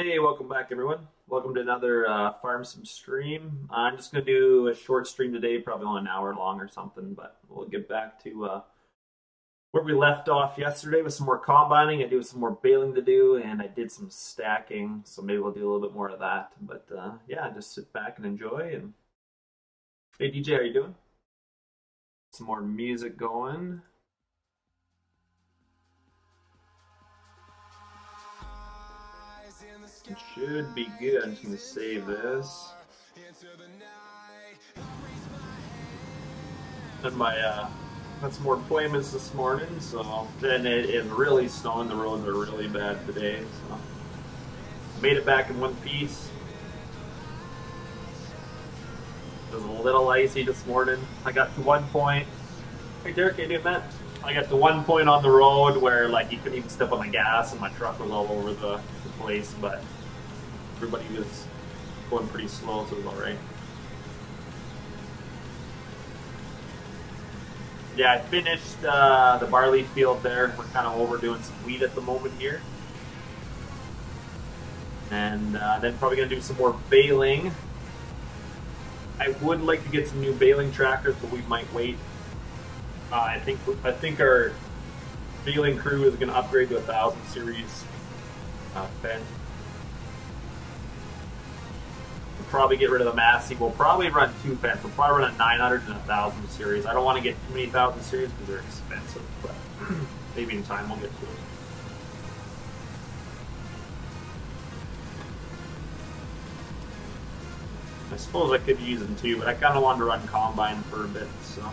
Hey, welcome back everyone. Welcome to another Farm Sim stream. I'm just going to do a short stream today, probably only an hour long or something, but we'll get back to where we left off yesterday with some more combining. I do have some more baling to do, and I did some stacking, so maybe we'll do a little bit more of that. But yeah, just sit back and enjoy. And hey DJ, how you doing? Some more music going. It should be good. I'm just going to save this. And my got some more appointments this morning, so then it's really snowing. The roads are really bad today, so made it back in one piece. It was a little icy this morning. I got to one point. Hey Derek, how you doing, Matt? I got to one point on the road where like you couldn't even step on the gas, and my truck was all over the place, but everybody was going pretty slow, so it was alright. Yeah, I finished the barley field there. We're kind of overdoing some wheat at the moment here. And then probably going to do some more baling. I would like to get some new baling tractors, but we might wait. I think our baling crew is going to upgrade to a 1000 series pen. Probably get rid of the Massey. We'll probably run two fence. We'll probably run a 900 and a 1000 series. I don't want to get too many 1000 series because they're expensive, but maybe in time we'll get to it. I suppose I could use them too, but I kind of wanted to run combine for a bit, so.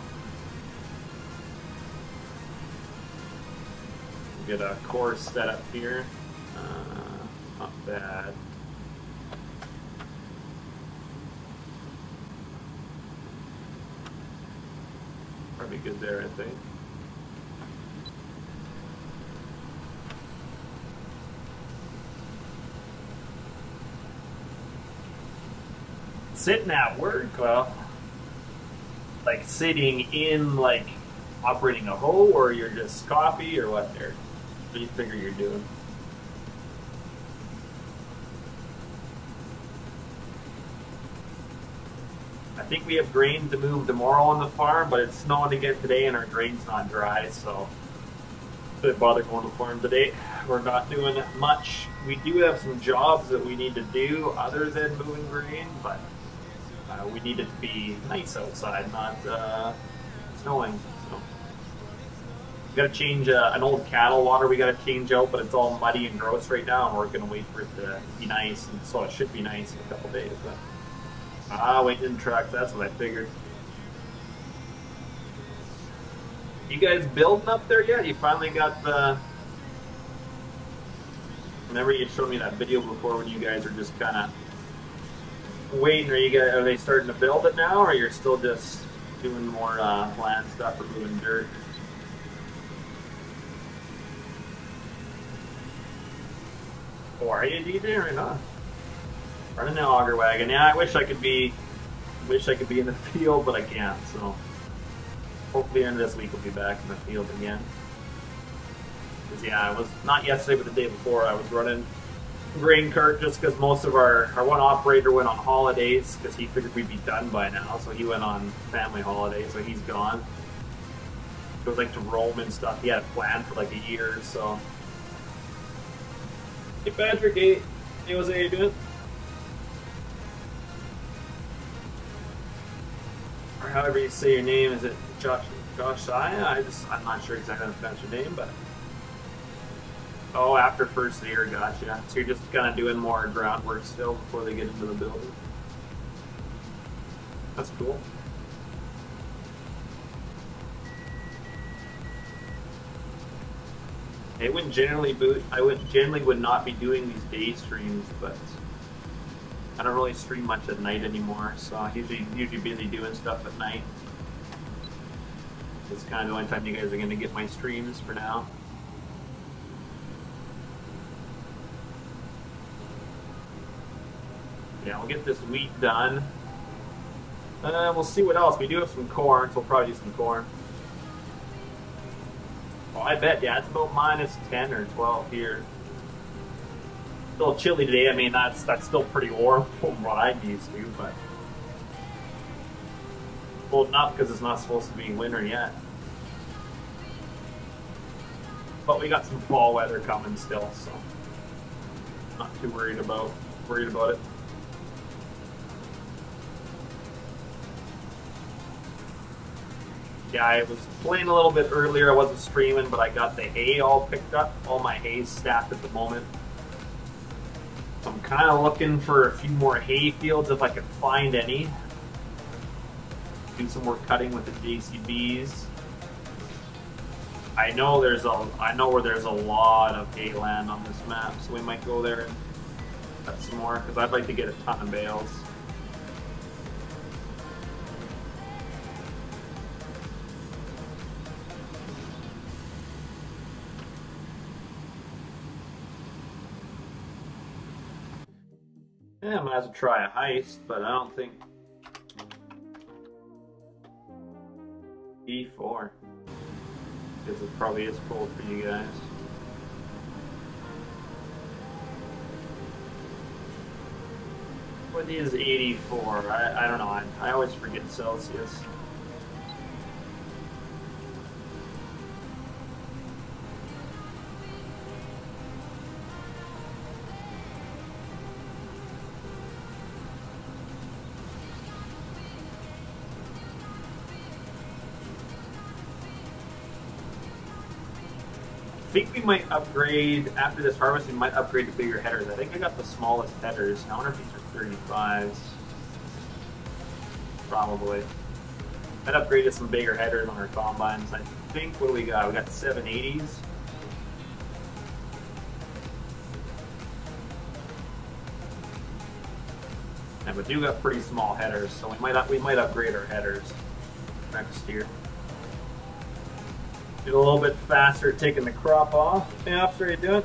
Get a course set up here. Not bad. Probably good there, I think. Sitting at work, well, like sitting in, like operating a hoe, or you're just coffee, or what there? What do you figure you're doing? I think we have grain to move tomorrow on the farm, but it's snowing again today and our grain's not dry, so I didn't bother going to the farm today. We're not doing much. We do have some jobs that we need to do other than moving grain, but we need it to be nice outside, not snowing. So we got to change an old cattle water. We got to change out, but it's all muddy and gross right now, and we're going to wait for it to be nice, and so it should be nice in a couple days. But waiting in truck, that's what I figured. You guys building up there yet? You finally got the... Remember you showed me that video before when you guys are just kind of waiting. Are they starting to build it now, or you're still just doing more land stuff or moving dirt? Or are you DJ or not? Running an auger wagon. Yeah, I wish I could be in the field, but I can't. So hopefully the end of this week we'll be back in the field again. Because yeah, I was not yesterday, but the day before I was running grain cart just because most of our one operator went on holidays because he figured we'd be done by now. So he went on family holiday, so he's gone. He was like to Rome and stuff. He had a plan for like a year or so. Hey Patrick, hey Jose, how you doing? Or however you say your name, is it Josiah? I'm not sure exactly how to pronounce your name, but oh, after first year, gotcha. So you're just kind of doing more groundwork still before they get into the building. That's cool. I wouldn't generally would not be doing these day streams, but I don't really stream much at night anymore, so I'm usually busy doing stuff at night. It's kind of the only time you guys are going to get my streams for now. Yeah, we'll get this wheat done. We'll see what else. We do have some corn, so we'll probably do some corn. Oh, I bet, yeah, it's about -10 or 12 here. Still chilly today. I mean, that's still pretty warm from what I'm used to, but cold enough because it's not supposed to be winter yet. But we got some fall weather coming still, so not too worried about it. Yeah, I was playing a little bit earlier. I wasn't streaming, but I got the hay all picked up. All my hay's stacked at the moment. So I'm kind of looking for a few more hay fields if I can find any. Do some more cutting with the JCBs. I know where there's a lot of hay land on this map, so we might go there and cut some more because I'd like to get a ton of bales. Yeah, I might as well try a heist, but I don't think E4. Because it probably is cold for you guys. What is 84? I don't know. I always forget Celsius. I think we might upgrade, after this harvest, we might upgrade to bigger headers. I think I got the smallest headers. I wonder if these are 35s. Probably. I'd upgraded some bigger headers on our combines. I think, what do we got? We got 780s. And we do got pretty small headers, so we might upgrade our headers next year. Get a little bit faster taking the crop off. Yeah, how are you doing?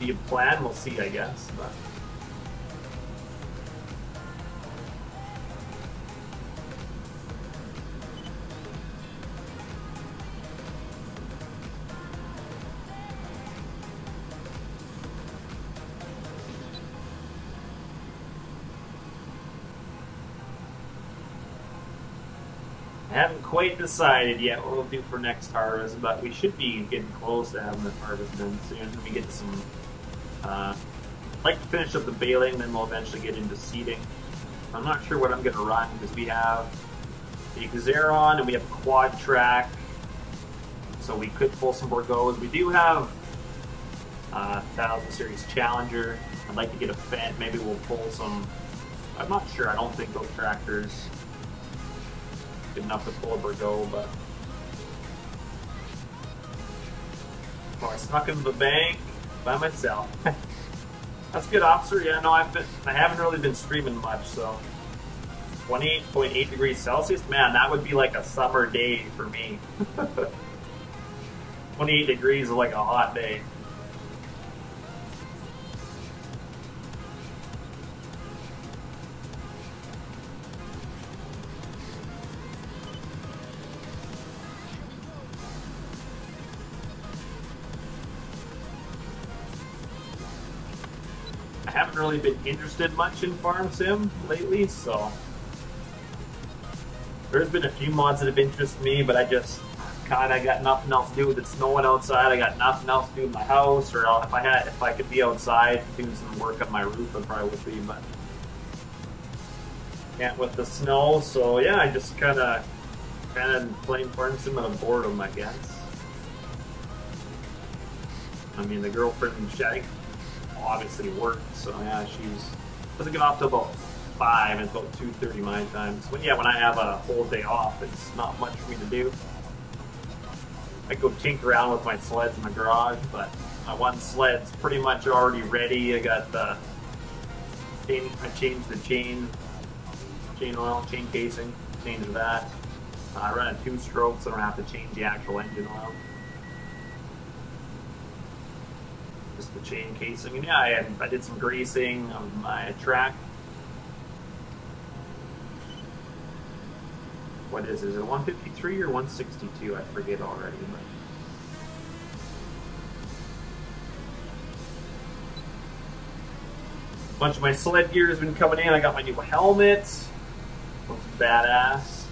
Do you plan? We'll see, I guess. But I haven't quite decided yet what we'll do for next harvest, but we should be getting close to having the harvest done soon. We get some. I'd like to finish up the baling, then we'll eventually get into seeding. I'm not sure what I'm going to run because we have the Xeron and we have quad track, so we could pull some Borgos. We do have 1000 Series Challenger. I'd like to get a Fendt. Maybe we'll pull some. I'm not sure. I don't think those tractors good enough to pull a Bordeaux, but well, I snuck into the bank by myself. That's good, officer. Yeah, no, I haven't really been streaming much, so 28.8 degrees Celsius. Man, that would be like a summer day for me. 28 degrees is like a hot day. I haven't really been interested much in Farm Sim lately, so there's been a few mods that have interested me, but I just kind of got nothing else to do with it snowing outside. I got nothing else to do in my house, or if I could be outside doing some work on my roof, I probably would be, but can't with the snow. So yeah, I just kind of playing Farm Sim out of boredom, I guess. I mean, the girlfriend, she obviously worked, so yeah, doesn't get off till about 5 and about 2:30 my time. So yeah, when I have a whole day off, it's not much for me to do. I go tinker around with my sleds in the garage, but my one sled's pretty much already ready. I got the I changed the chain oil, chain casing, changed that. I run a 2-stroke, so I don't have to change the actual engine oil. Just the chain casing, and yeah, I did some greasing of my track. What is it? Is it 153 or 162? I forget already. But bunch of my sled gear has been coming in. I got my new helmet. Looks badass.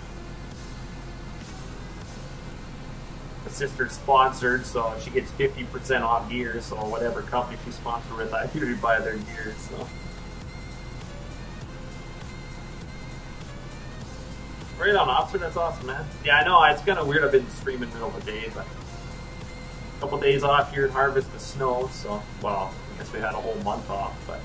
My sister's sponsored, so she gets 50% off gear. So whatever company she's sponsored with, I usually buy their gear. So right on, officer. That's awesome, man. Yeah, I know. It's kind of weird. I've been streaming middle of the day, but a couple days off here and harvest the snow. So, well, I guess we had a whole month off, but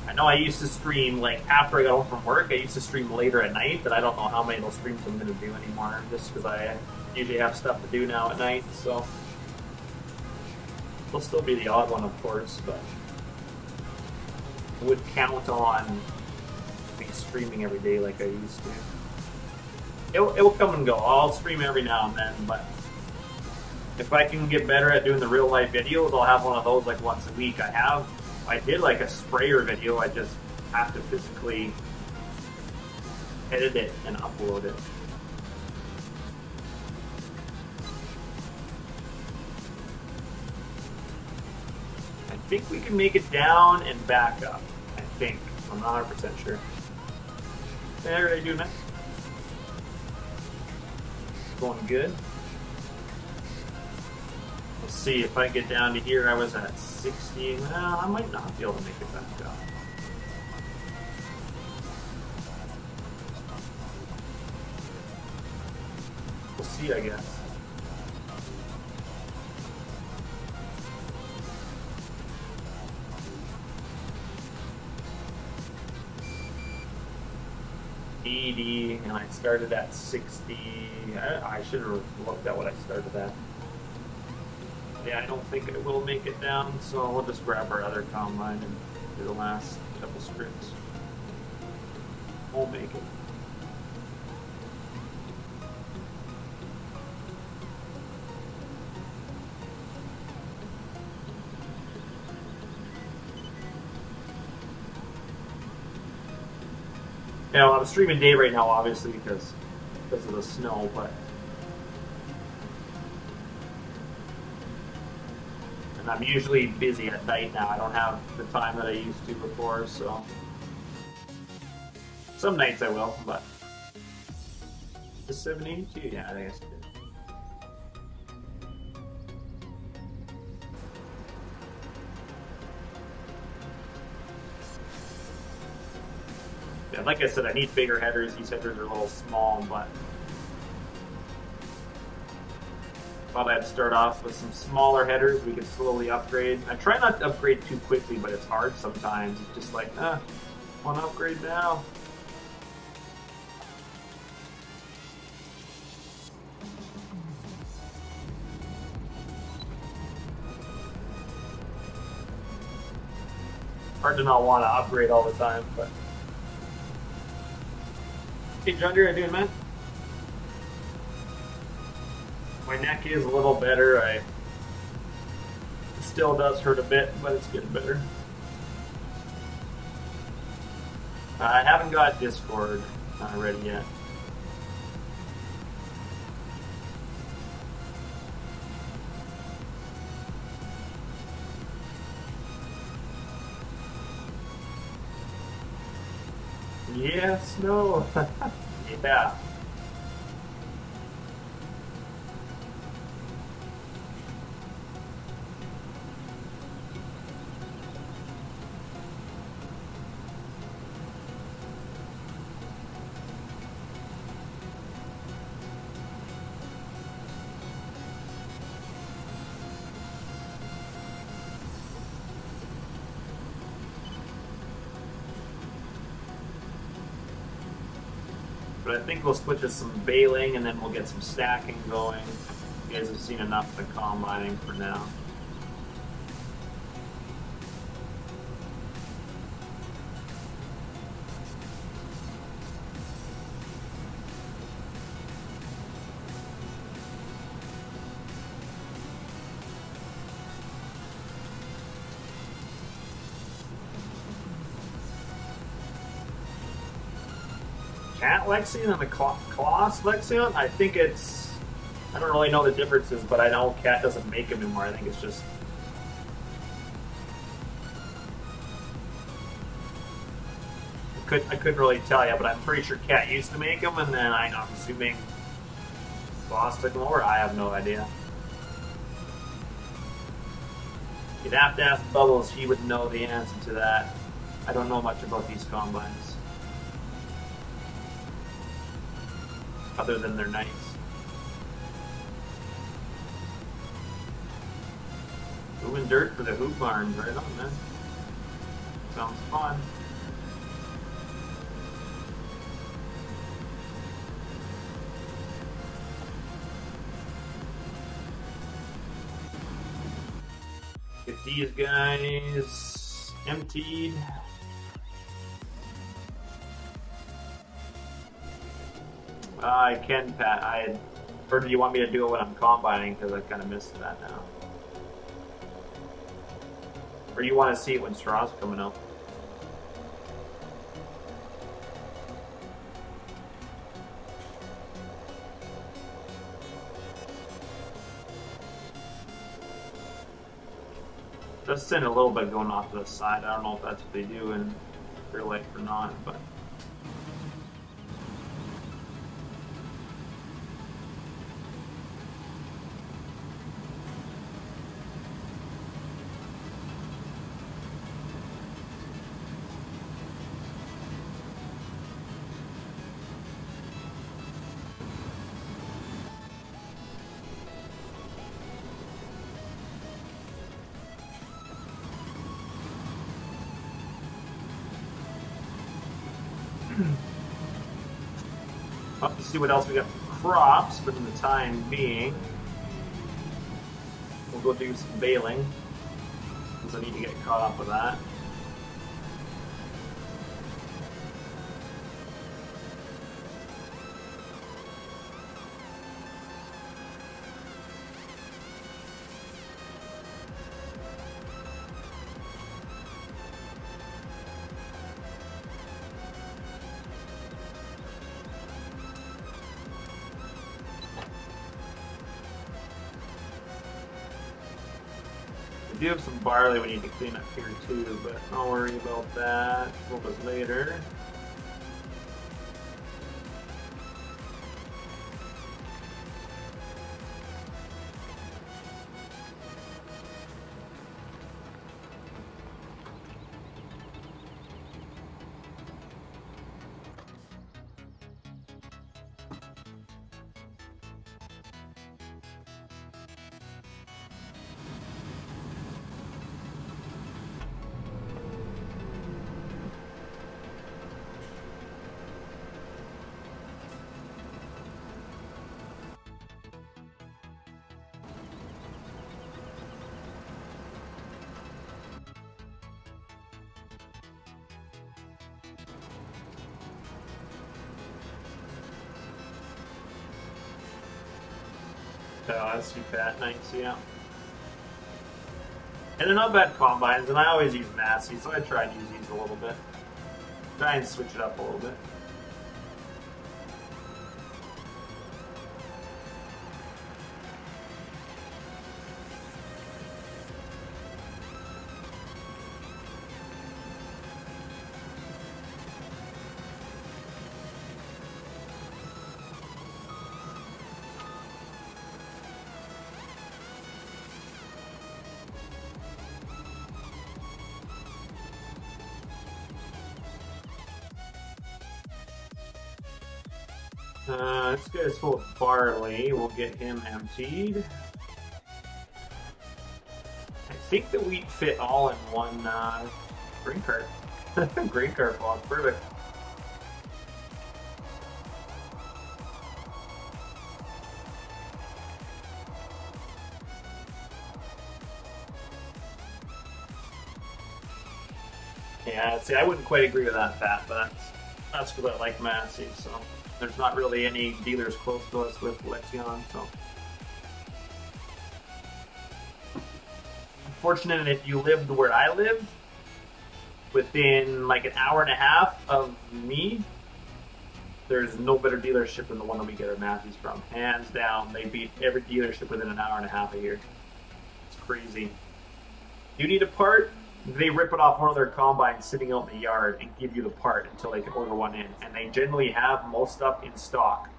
I know I used to stream like after I got home from work. I used to stream later at night, but I don't know how many of those streams I'm going to do anymore, just because I usually have stuff to do now at night. So it'll still be the odd one, of course, but I would count on me streaming every day like I used to. It will come and go. I'll stream every now and then, but if I can get better at doing the real life videos, I'll have one of those like once a week. I did like a sprayer video. I just have to physically edit it and upload it. I think we can make it down and back up. I think. I'm not 100% sure. There, I do that. Going good. Let's see if I get down to here. I was at 60. Well, I might not be able to make it back up. We'll see, I guess. And I started at 60. I should have looked at what I started at. Yeah, I don't think it will make it down, so we'll just grab our other combine and do the last couple scripts. We'll make it. You know, I'm streaming day right now, obviously, because of the snow, but and I'm usually busy at night now. I don't have the time that I used to before, so some nights I will, but the 782, yeah, I think it's good. Yeah, like I said, I need bigger headers. These headers are a little small, but thought I'd start off with some smaller headers. We could slowly upgrade. I try not to upgrade too quickly, but it's hard sometimes. It's just like, I want to upgrade now. Hard to not want to upgrade all the time, but. Hey John Deere, how you doing, man? My neck is a little better. It still does hurt a bit, but it's getting better. I haven't got Discord ready yet. Yes, no. Yeah. But I think we'll switch to some baling and then we'll get some stacking going. You guys have seen enough of the combining for now. Cat Lexion and the Kloss Lexion? I think it's... I don't really know the differences, but I know Cat doesn't make them anymore. I think it's just I couldn't really tell you, but I'm pretty sure Cat used to make them, and then I'm assuming Boss took them over. I have no idea. You'd have to ask Bubbles, he would know the answer to that. I don't know much about these combines. Other than they're nice. Moving dirt for the hoop barns, right on, man. Sounds fun. Get these guys emptied. I can, Pat. Or do you want me to do it when I'm combining? Because I kind of missed that now. Or you want to see it when straw's coming up? Does send a little bit going off to the side. I don't know if that's what they do in real life or not, but. Up to see what else we got for crops, but in the time being, we'll go do some baling, because I need to get caught up with that. We do have some barley we need to clean up here too, but don't worry about that a little bit later. Oh, that's too fat, nice, yeah. And they're not bad combines, and I always use Massey, so I try and use these a little bit. Try and switch it up a little bit. Let's get this full of barley. We'll get him emptied. I think the wheat fit all in one grain cart. Grain cart box, perfect. Yeah, see, I wouldn't quite agree with that, Pat, but that's because I like Massey, so. There's not really any dealers close to us with Lexion, so. Fortunate if you lived where I lived, within like an hour and a half of me, there's no better dealership than the one that we get our Massey's from. Hands down, they beat every dealership within an hour and a half of here. It's crazy. You need a part, they rip it off one of their combines sitting out in the yard and give you the part until they can order one in. And they generally have most stuff in stock.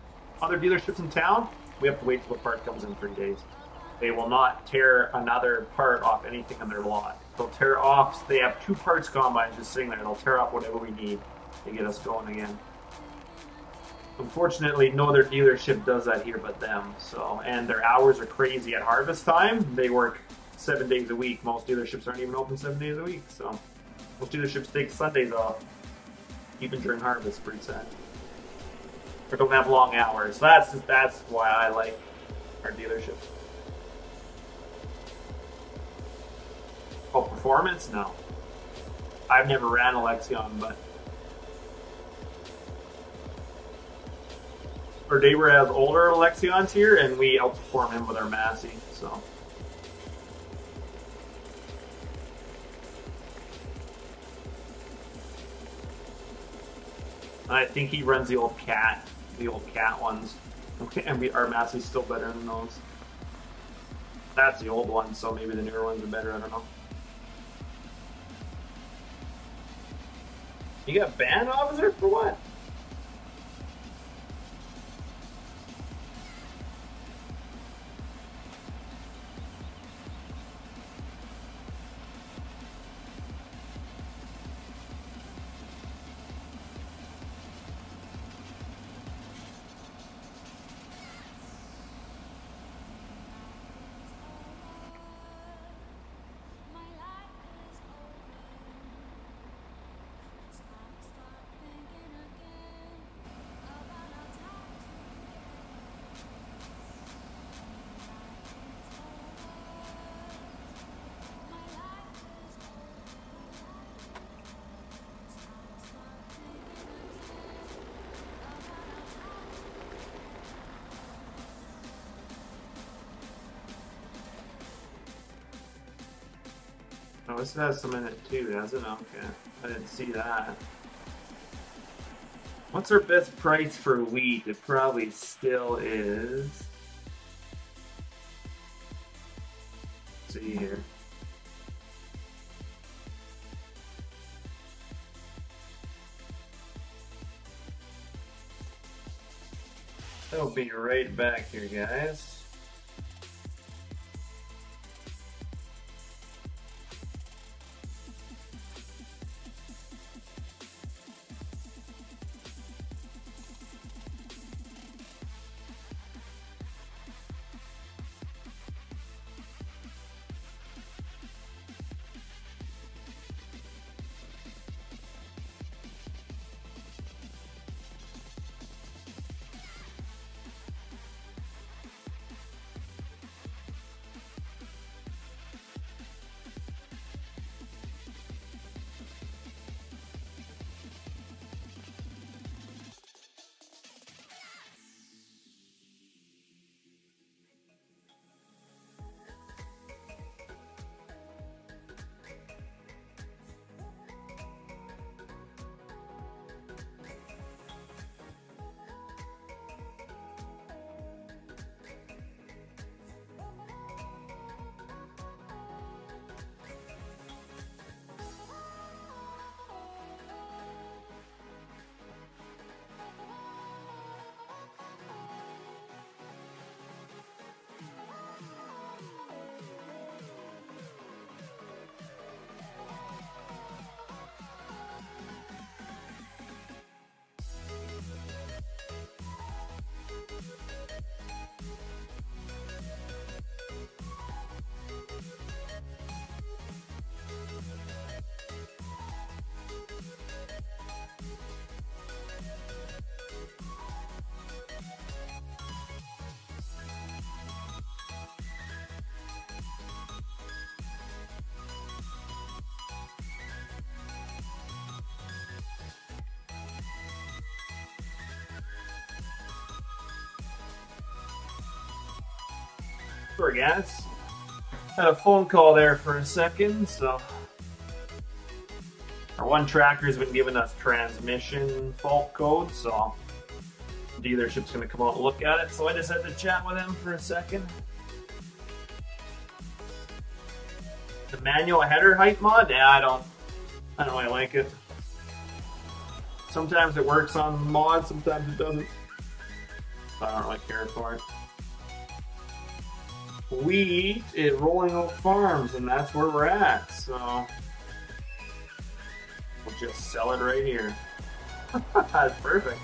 Other dealerships in town, we have to wait till the part comes in 3 days. They will not tear another part off anything on their lot. They'll tear off, they have 2 parts combines just sitting there. They'll tear off whatever we need to get us going again. Unfortunately, no other dealership does that here but them. So, and their hours are crazy at harvest time. They work 7 days a week. Most dealerships aren't even open 7 days a week. So, most dealerships take Sundays off, even during harvest. Pretty sad. Or don't have long hours. That's why I like our dealerships. Oh, performance? No. I've never ran a Lexion, but our neighbor has older Lexions here, and we outperform him with our Massey. So. I think he runs the old cat ones. Okay, and our Massey's still better than those. That's the old one, so maybe the newer ones are better, I don't know. You got band officer for what? Oh, this has some in it too, does it? Okay. I didn't see that. What's our best price for wheat? It probably still is. Let's see here. I'll be right back here, guys. Sorry guys, had a phone call there for a second, so our one tractor's been giving us transmission fault code, so the dealership's gonna come out and look at it, so I just had to chat with him for a second. The manual header height mod? Yeah, I don't really like it. Sometimes it works on mods, sometimes it doesn't. I don't really care for it. Wheat is rolling out farms, and that's where we're at, so we'll just sell it right here. That's perfect.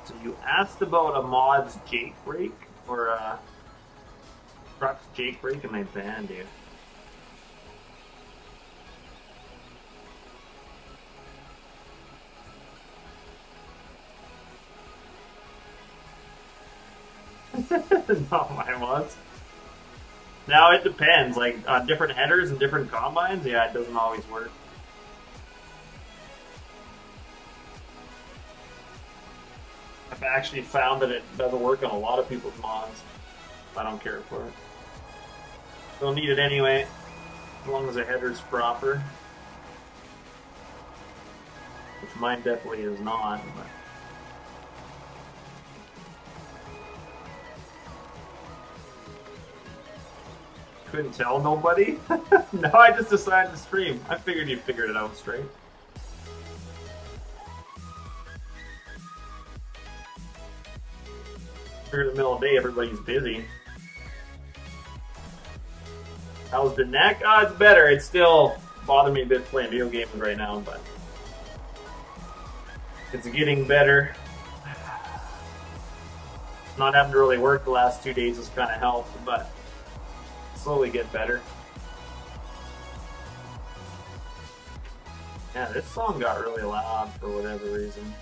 So you asked about a mod's Jake brake or a truck's Jake brake in my van, dude. Not my mods. Now it depends. Like on different headers and different combines, yeah, it doesn't always work. I've actually found that it doesn't work on a lot of people's mods. I don't care for it. Don't need it anyway, as long as the header's proper. Which mine definitely is not. But couldn't tell nobody? No, I just decided to stream. I figured you figured it out straight. In the middle of the day, everybody's busy. How's the neck? Oh, it's better. It's still bothering me a bit playing video games right now, but it's getting better. Not having to really work the last 2 days has kind of helped, but slowly get better. Yeah, this song got really loud for whatever reason.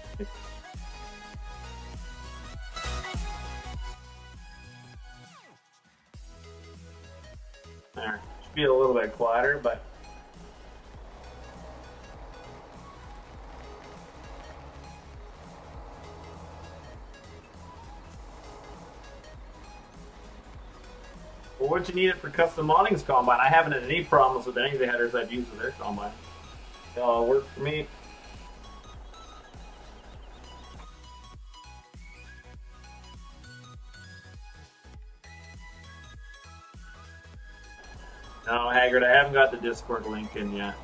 There, should be a little bit quieter, but well, what'd you need it for custom modding's combine? I haven't had any problems with any of the headers I've used with their combine. They all work for me. No, Haggard, I haven't got the Discord link in yet.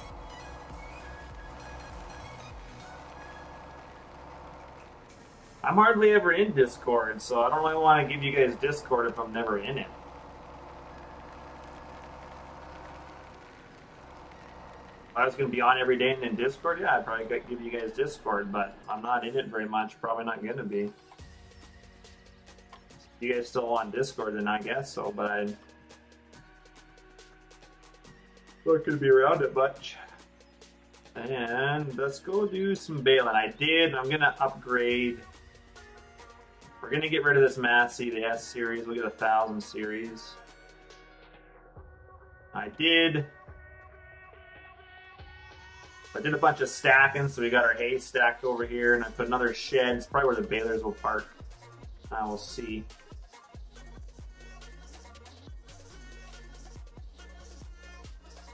I'm hardly ever in Discord, so I don't really want to give you guys Discord if I'm never in it. If I was going to be on every day and in Discord, yeah, I'd probably give you guys Discord, but I'm not in it very much, probably not going to be. If you guys still on Discord, then I guess so, but I'm not going to be around it much. And let's go do some baling. I'm going to upgrade. We're going to get rid of this Massey, the S series. We'll get a 1000 series. I did a bunch of stacking, so we got our hay stacked over here, and I put another shed. It's probably where the balers will park. I will see.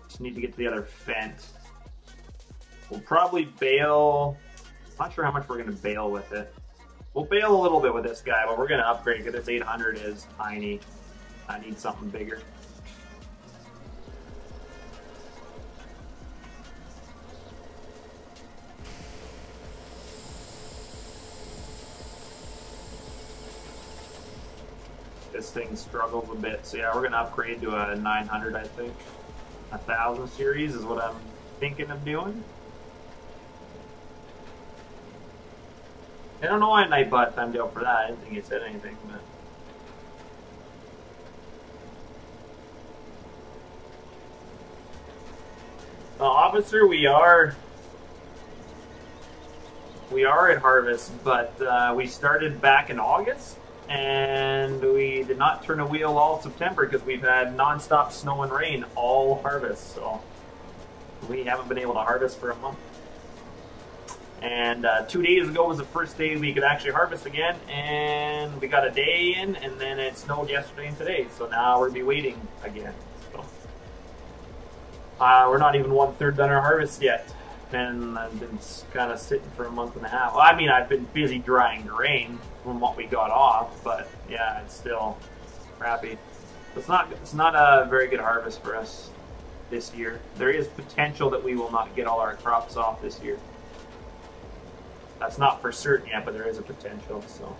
Just need to get the other fence. We'll probably bale. I'm not sure how much we're going to bale with it. We'll bale a little bit with this guy, but we're going to upgrade because this 800 is tiny. I need something bigger. This thing struggles a bit, so yeah, we're going to upgrade to a 900, I think. 1000 series is what I'm thinking of doing. I don't know why Nightbot timed out for that. I didn't think he said anything, but officer, we are at harvest, but we started back in August, and we did not turn a wheel all September because we've had non-stop snow and rain all harvest, so we haven't been able to harvest for a month. And 2 days ago was the first day we could actually harvest again, and we got a day in, and then it snowed yesterday and today, so now we'll be waiting again. So, we're not even 1/3 done our harvest yet, and I've been kind of sitting for a month and a half. Well, I mean, I've been busy drying grain from what we got off, but yeah, it's still crappy. It's not a very good harvest for us this year. There is potential that we will not get all our crops off this year. That's not for certain yet, but there is a potential, so.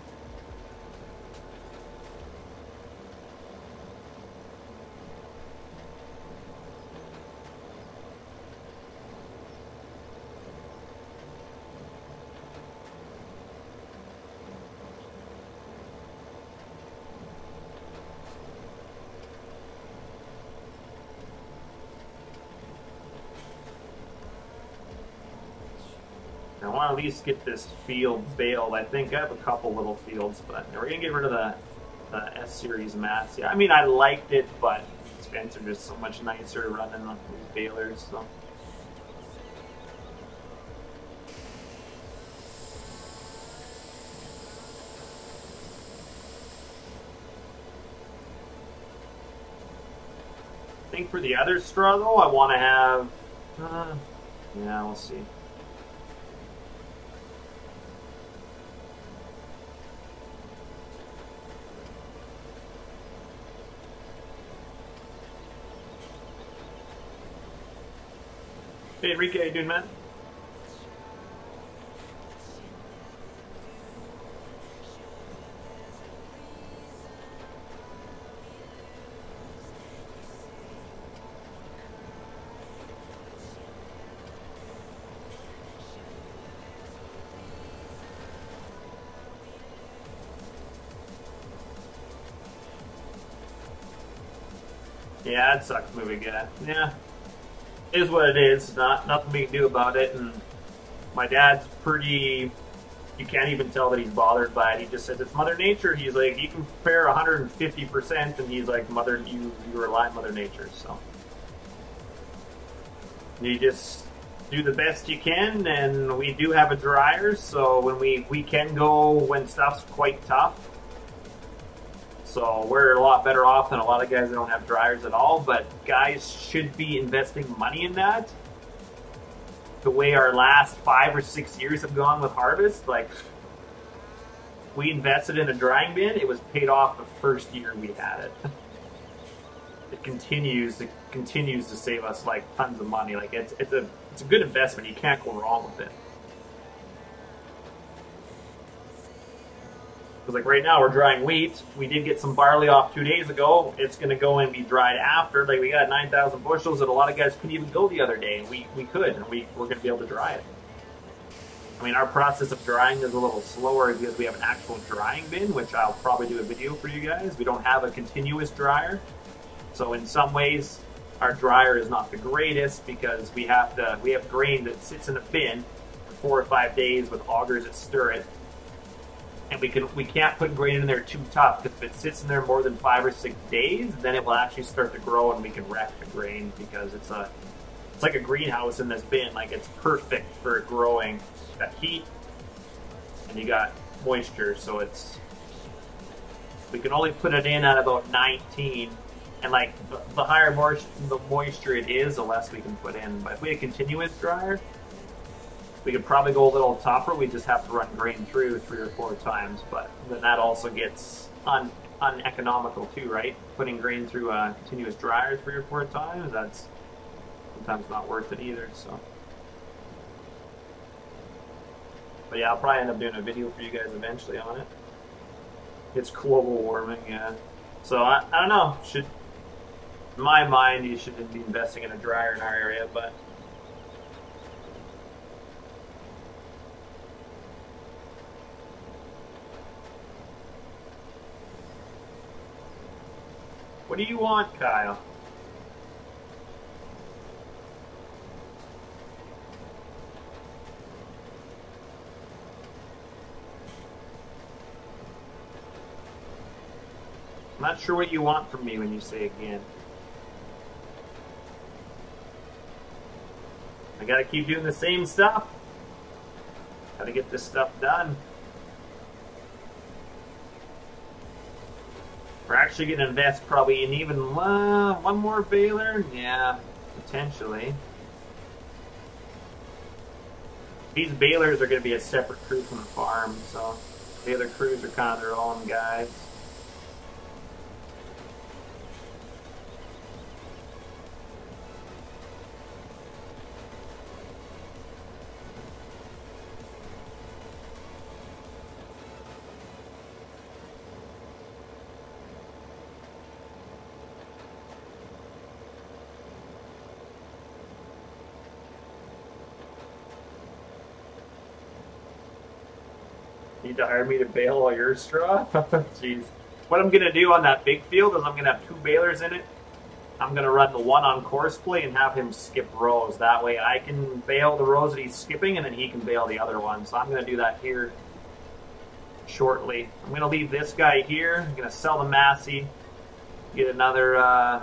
I want to at least get this field baled. I think I have a couple little fields, but we're going to get rid of the S-Series mats. Yeah, I mean, I liked it, but Spencer just so much nicer running these balers, so. I think for the other straw, though, I want to have, yeah, we'll see. Hey Enrique, how you doing, man? Yeah, it sucks moving again. Yeah. It is what it is. Nothing we can do about it. And my dad's pretty. You can't even tell that he's bothered by it. He just says it's Mother Nature. He's like, you can prepare 150%, and he's like, you rely on Mother Nature. So you just do the best you can. And we do have a dryer, so when we can go when stuff's quite tough. So we're a lot better off than a lot of guys that don't have dryers at all, but guys should be investing money in that. The way our last 5 or 6 years have gone with harvest, like we invested in a drying bin, it was paid off the first year we had it. It continues to save us like tons of money. Like it's a good investment. You can't go wrong with it. Because like right now we're drying wheat. We did get some barley off 2 days ago. It's going to go and be dried after. Like we got 9,000 bushels that a lot of guys couldn't even go the other day. And we could, and we're going to be able to dry it. I mean, our process of drying is a little slower because we have an actual drying bin, which I'll probably do a video for you guys. We don't have a continuous dryer. So in some ways, our dryer is not the greatest because we have grain that sits in a bin for 4 or 5 days with augers that stir it. And we can't put grain in there too tough, because if it sits in there more than 5 or 6 days, then it will actually start to grow and we can wreck the grain, because it's like a greenhouse in this bin. Like it's perfect for growing. You got heat and you got moisture, so we can only put it in at about 19, and like the higher the moisture it is, the less we can put in. But if we had a continuous dryer, we could probably go a little tougher. We just have to run grain through 3 or 4 times, but then that also gets uneconomical too, right? Putting grain through a continuous dryer 3 or 4 times, that's sometimes not worth it either. So, but yeah, I'll probably end up doing a video for you guys eventually on it. It's global warming, yeah. So I don't know. In my mind, you shouldn't be investing in a dryer in our area, but. What do you want, Kyle? I'm not sure what you want from me when you say again. I gotta keep doing the same stuff. Gotta get this stuff done. We're actually going to invest probably in even one more baler. Yeah, potentially. These balers are going to be a separate crew from the farm, so the other crews are kind of their own guys. Need to hire me to bale all your straw? Jeez. What I'm going to do on that big field is I'm going to have 2 balers in it. I'm going to run the one on course play and have him skip rows. That way I can bale the rows that he's skipping and then he can bale the other one. So I'm going to do that here shortly. I'm going to leave this guy here. I'm going to sell the Massey, get another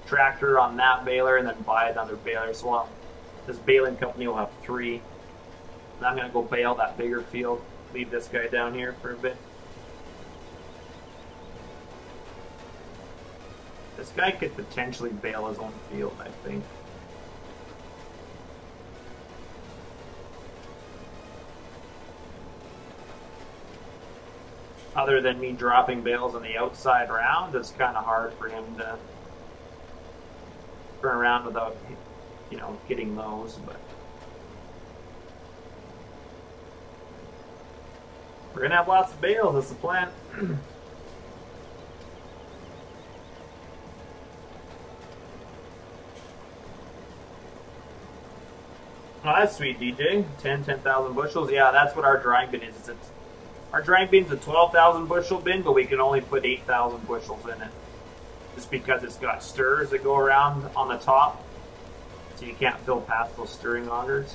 tractor on that baler, and then buy another baler. So this baling company will have 3. And I'm going to go bale that bigger field. Leave this guy down here for a bit. This guy could potentially bale his own field, I think. Other than me dropping bales on the outside round, it's kind of hard for him to turn around without, you know, getting those, but we're gonna have lots of bales, that's the plan. Oh, that's sweet, DJ. 10,000 bushels. Yeah, that's what our drying bin is. Our drying bin's a 12,000 bushel bin, but we can only put 8,000 bushels in it. Just because it's got stirrers that go around on the top, so you can't fill past those stirring augers.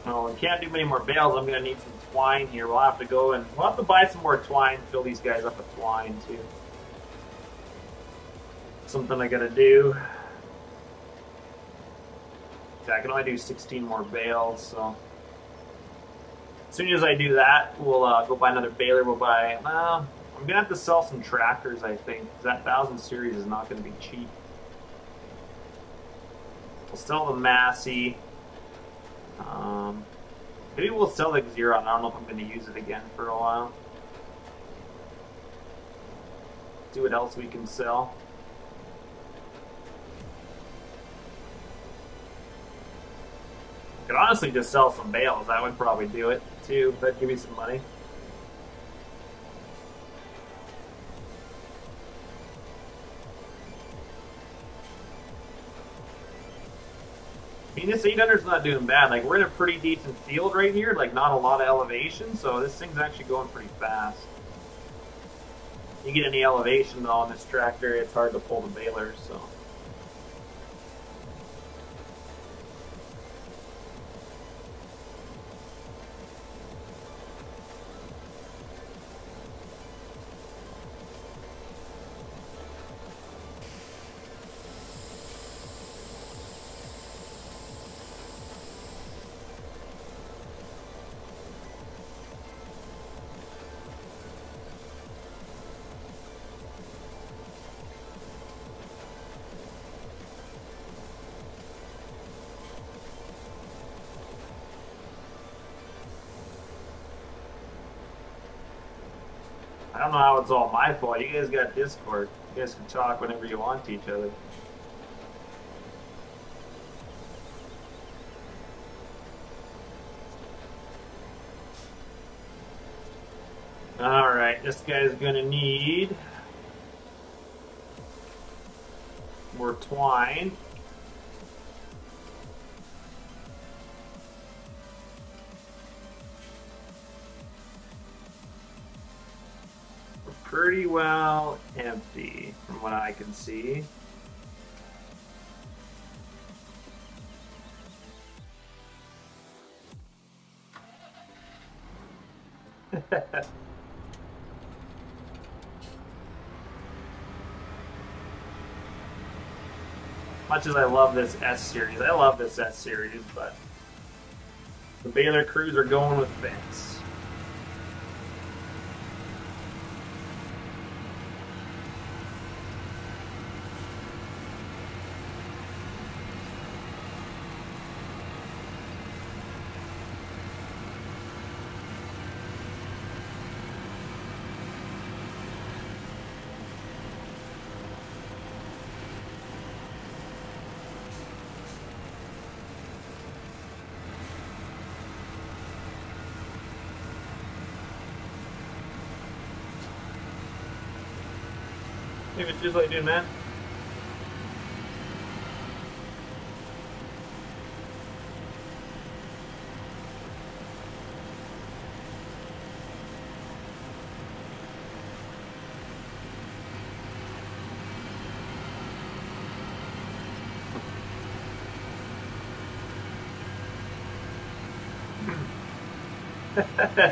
Well, we can't do many more bales. I'm going to need some twine here. We'll have to go and we'll have to buy some more twine, fill these guys up with twine too. Something I got to do. Yeah, I can only do 16 more bales, so as soon as I do that, we'll go buy another baler. We'll buy, I'm going to have to sell some tractors, I think, because that 1000 series is not going to be cheap. We'll sell the Massey. Maybe we'll sell the Xeron. I don't know if I'm going to use it again for a while. See what else we can sell. Could honestly just sell some bales. That would probably do it too. That'd give me some money. I mean, this 800's not doing bad. Like, we're in a pretty decent field right here. Like, not a lot of elevation, so this thing's actually going pretty fast. You get any elevation though on this tractor, it's hard to pull the baler. So. I don't know how it's all my fault. You guys got Discord. You guys can talk whenever you want to each other. Alright, this guy's gonna need over twine. We're pretty well empty from what I can see. Much as I love this S series, but the baler crews are going with fence. Maybe it's just like doing that.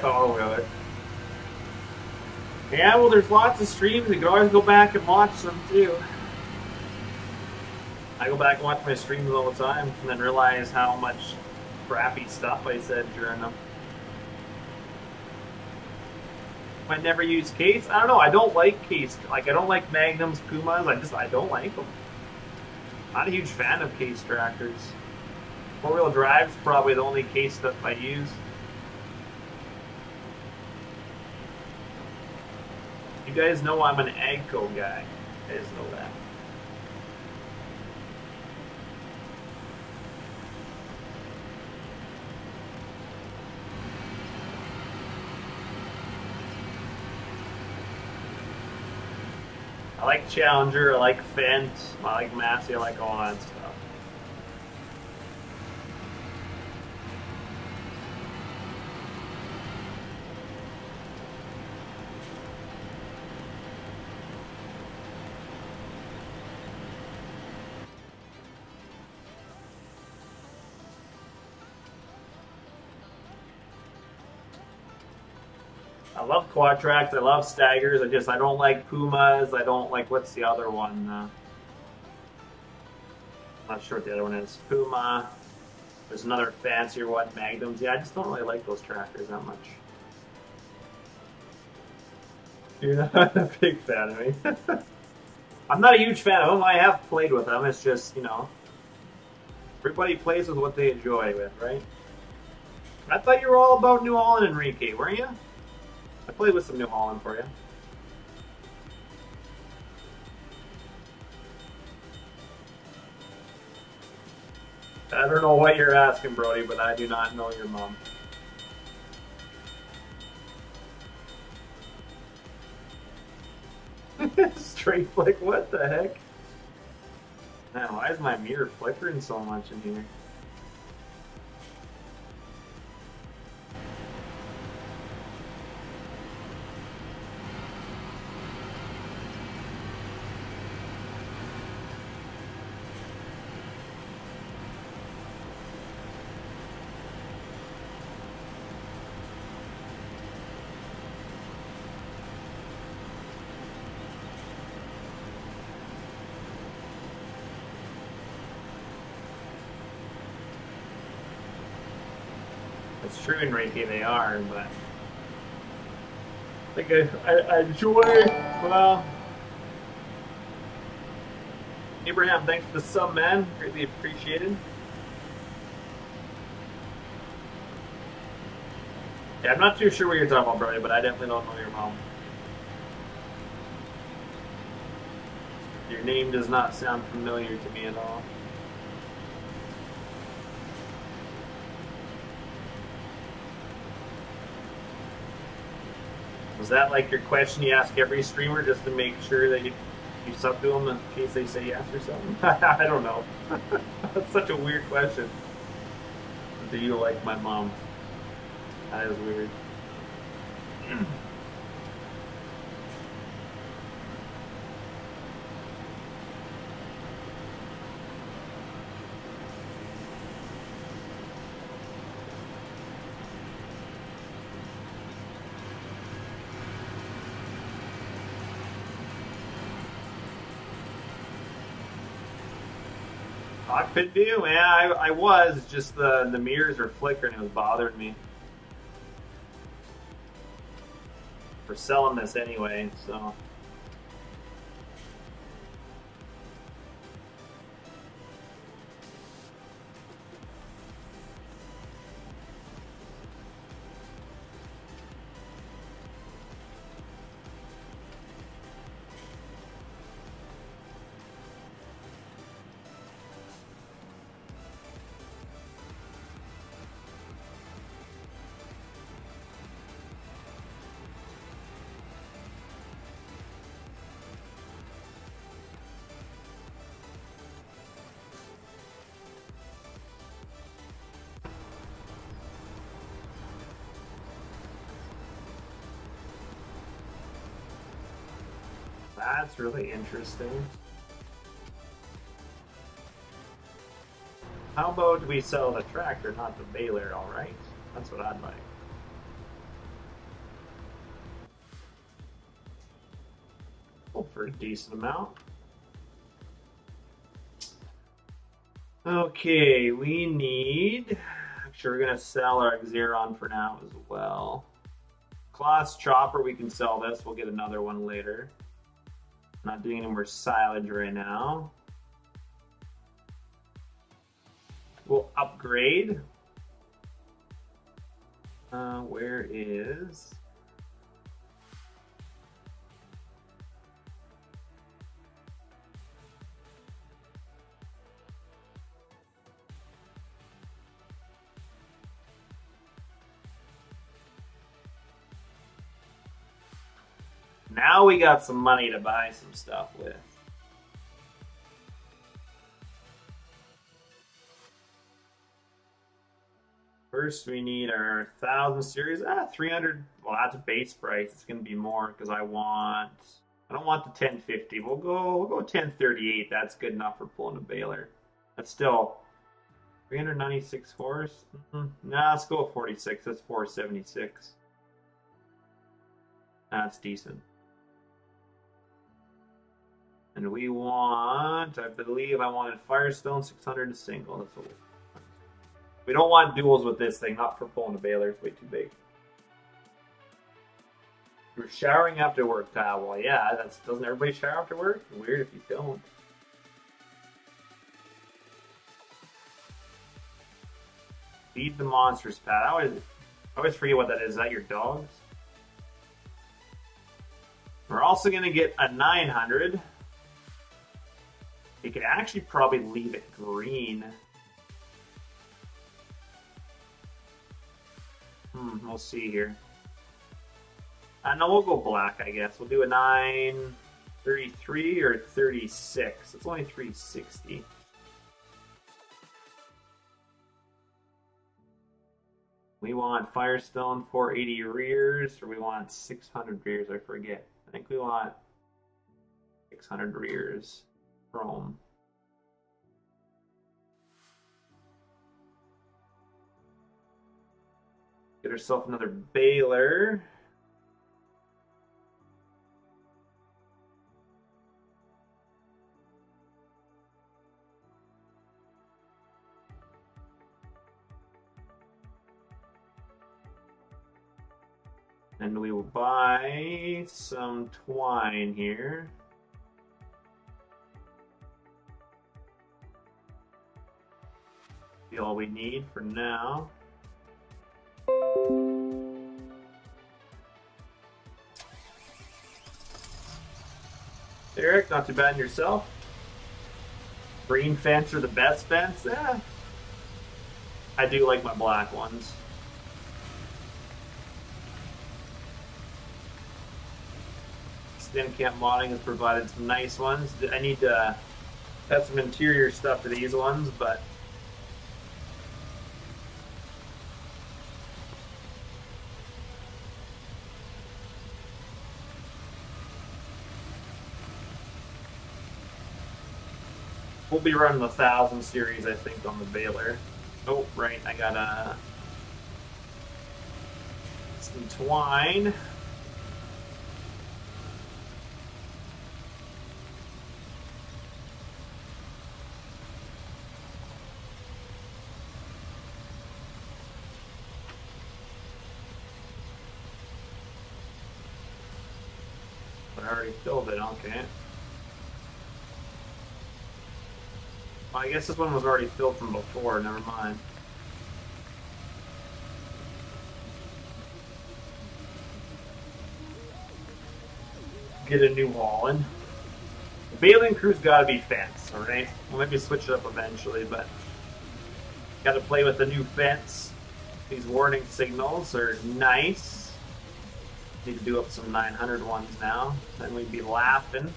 Oh, really? Yeah, well, there's lots of streams. You can always go back and watch them, too. I go back and watch my streams all the time and then realize how much crappy stuff I said during them. I never use case. I don't know. I don't like case. Like, I don't like Magnums, Pumas. I don't like them. Not a huge fan of case tractors. Four-wheel drive's probably the only case stuff I use. You guys know I'm an Agco guy. You guys know that. I like Challenger, I like Fent, I like Massey, I like all that stuff. I love Quadtracs, I love Staggers, I don't like Pumas, I don't like, what's the other one? I'm not sure what the other one is. Puma, there's another fancier one, Magnums. Yeah, I just don't really like those tractors that much. You're not a big fan of me. I'm not a huge fan of them, I have played with them, it's just, you know, everybody plays with what they enjoy with, right? I thought you were all about New Holland, Enrique, weren't you? I played with some New Holland for you. I don't know what you're asking, Brody, but I do not know your mom. Straight flick, what the heck? Man, why is my mirror flickering so much in here? It's true, Enrique, they are, but I think I enjoy, well, Abraham, thanks for the sub, man. Greatly appreciated. Yeah, I'm not too sure what you're talking about, Brody, but I definitely don't know your mom. Your name does not sound familiar to me at all. Was that like your question you ask every streamer just to make sure that You sub to them in case they say yes or something? I don't know. That's such a weird question. Do you like my mom? That is weird. Cockpit view? Yeah, I was. Just the mirrors were flickering. It was bothering me. We're selling this anyway, so. That's really interesting. How about we sell the tractor, not the baler, alright? That's what I'd like. Oh, for a decent amount. Okay, we need... Actually, we're going to sell our Xeron for now as well. Class chopper, we can sell this. We'll get another one later. Not doing any more silage right now. We'll upgrade. Where is... Now we got some money to buy some stuff with. First, we need our 1000 series. 300. Well, that's a base price. It's going to be more because I don't want the 1050. We'll go 1038. That's good enough for pulling a baler. That's still 396 horse. Nah, let's go 46. That's 476. That's decent. And we want, I believe I wanted Firestone 600 a single. That's what we don't want duals with this thing, not for pulling a baler. It's way too big. We're showering after work, Kyle. Well, yeah, doesn't everybody shower after work? Weird if you don't. Feed the monsters, Pat. I always forget what that is. Is that your dogs? We're also going to get a 900. You could actually probably leave it green. We'll see here. No, we'll go black, I guess. We'll do a 933 or 36. It's only 360. We want Firestone 480 rears, or we want 600 rears, I forget. I think we want 600 rears. Chrome. Get herself another baler. And we will buy some twine here. Be all we need for now. Eric, not too bad in yourself. Green fence are the best fence? Yeah. I do like my black ones. Thin Camp Modding has provided some nice ones. I need to add some interior stuff to these ones, but we'll be running the 1000 series, I think, on the baler. Oh, right, I got some twine. I already filled it, okay. Well, I guess this one was already filled from before, never mind. Get a new wall in. The baling crew's gotta be fence, alright? We'll maybe switch it up eventually, but gotta play with the new fence. These warning signals are nice. Need to do up some 900 ones now. Then we'd be laughing.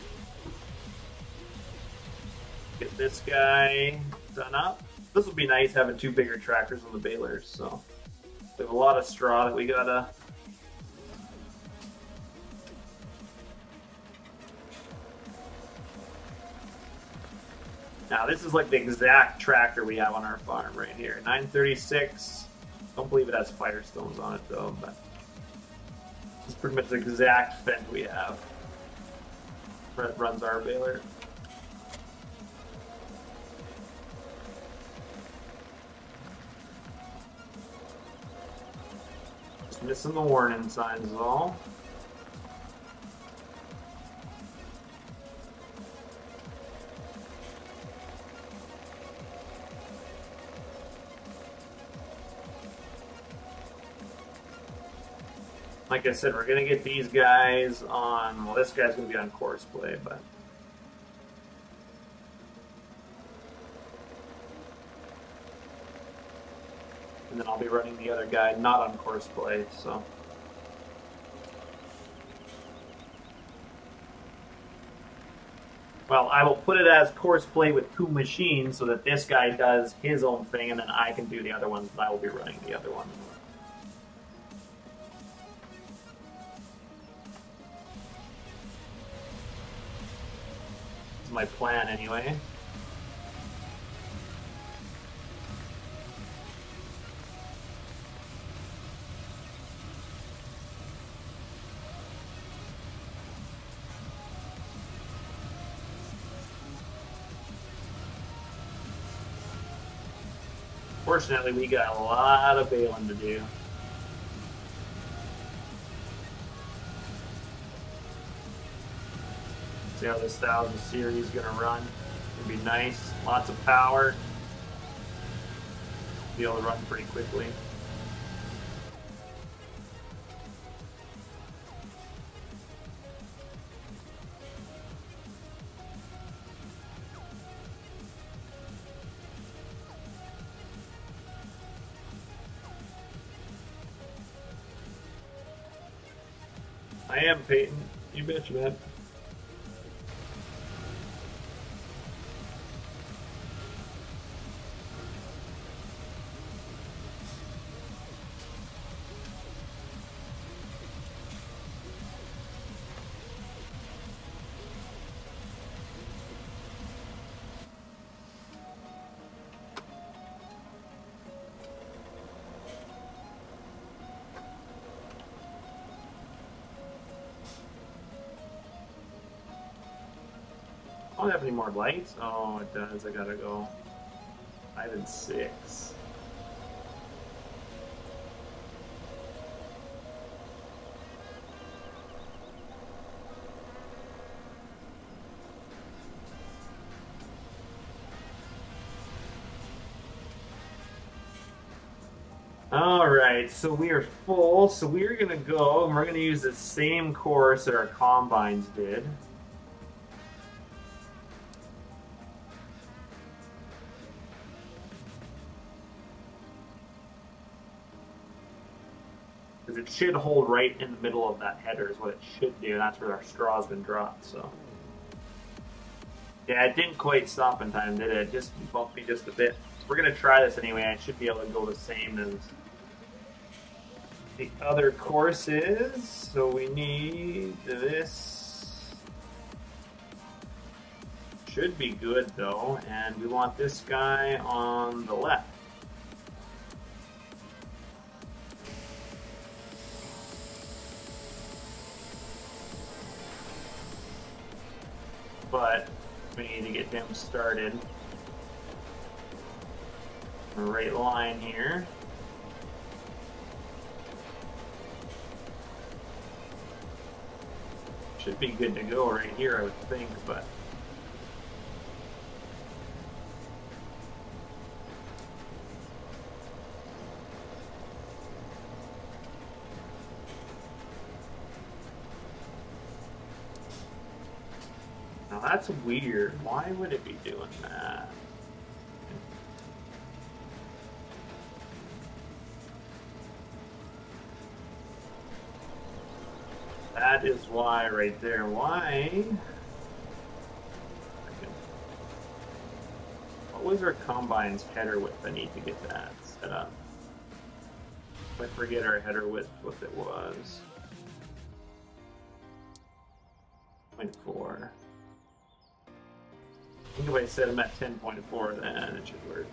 Get this guy done up. This will be nice having two bigger tractors on the balers. So we have a lot of straw that we gotta. Now this is like the exact tractor we have on our farm right here. 936. Don't believe it has Firestones on it though, but. It's pretty much the exact fence we have. Brett runs our baler. Just missing the warning signs is all. Like I said, we're going to get these guys on, well, this guy's going to be on course play, but. And then I'll be running the other guy not on course play, so. Well, I will put it as course play with two machines so that this guy does his own thing and then I can do the other ones, and I will be running the other one. My plan anyway. Fortunately, we got a lot of baling to do. See how this 1000 series is gonna run. It'll be nice, lots of power. Be able to run pretty quickly. I am, Peyton. You betcha, man. I don't have any more lights. Oh, it does. I gotta go 5 and 6. Alright, so we are full. So we're gonna go and we're gonna use the same course that our combines did. Because it should hold right in the middle of that header is what it should do. That's where our straw's been dropped, so. Yeah, it didn't quite stop in time, did it? It just bumped me just a bit. We're gonna try this anyway. I should be able to go the same as the other courses. So we need this. Should be good though, and we want this guy on the left. But we need to get him started. A right line here. Should be good to go right here, I would think, but now that's weird. Why would it be doing that? That is why right there. Why? What was our combine's header width? I need to get that set up. I forget our header width, what it was. 0.4. I think if I set them at 10.4, then it should work.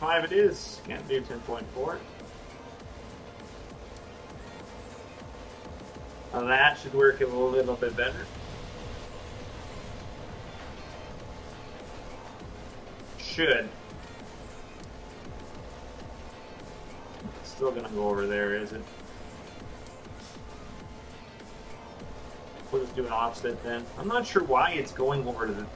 .5 it is. Can't do 10.4. Now that should work a little bit better. Should. Still gonna go over there, is it? We'll just do an offset then. I'm not sure why it's going over to the.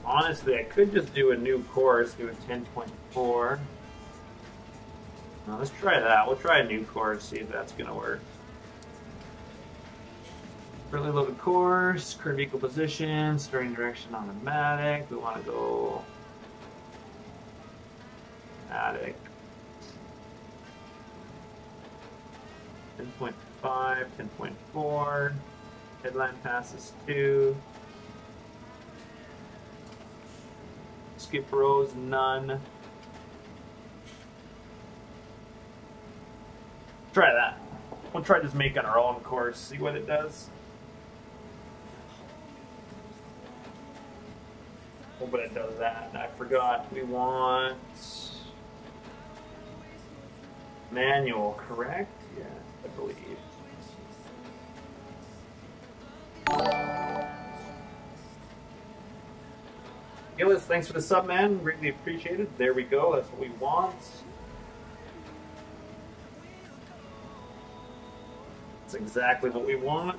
Honestly, I could just do a new course, do a 10.4. Now, let's try that. We'll try a new course, see if that's going to work. Early loaded course, curve equal position, starting direction automatic. We want to go automatic. 10.5, 10.4. Headline passes 2. Skip rows, none. Try that. We'll try just making our own course, see what it does. Oh, but it does that. I forgot. We want manual, correct? Yeah, I believe. Gillis, thanks for the sub, man. Greatly appreciated. There we go. That's what we want. That's exactly what we want.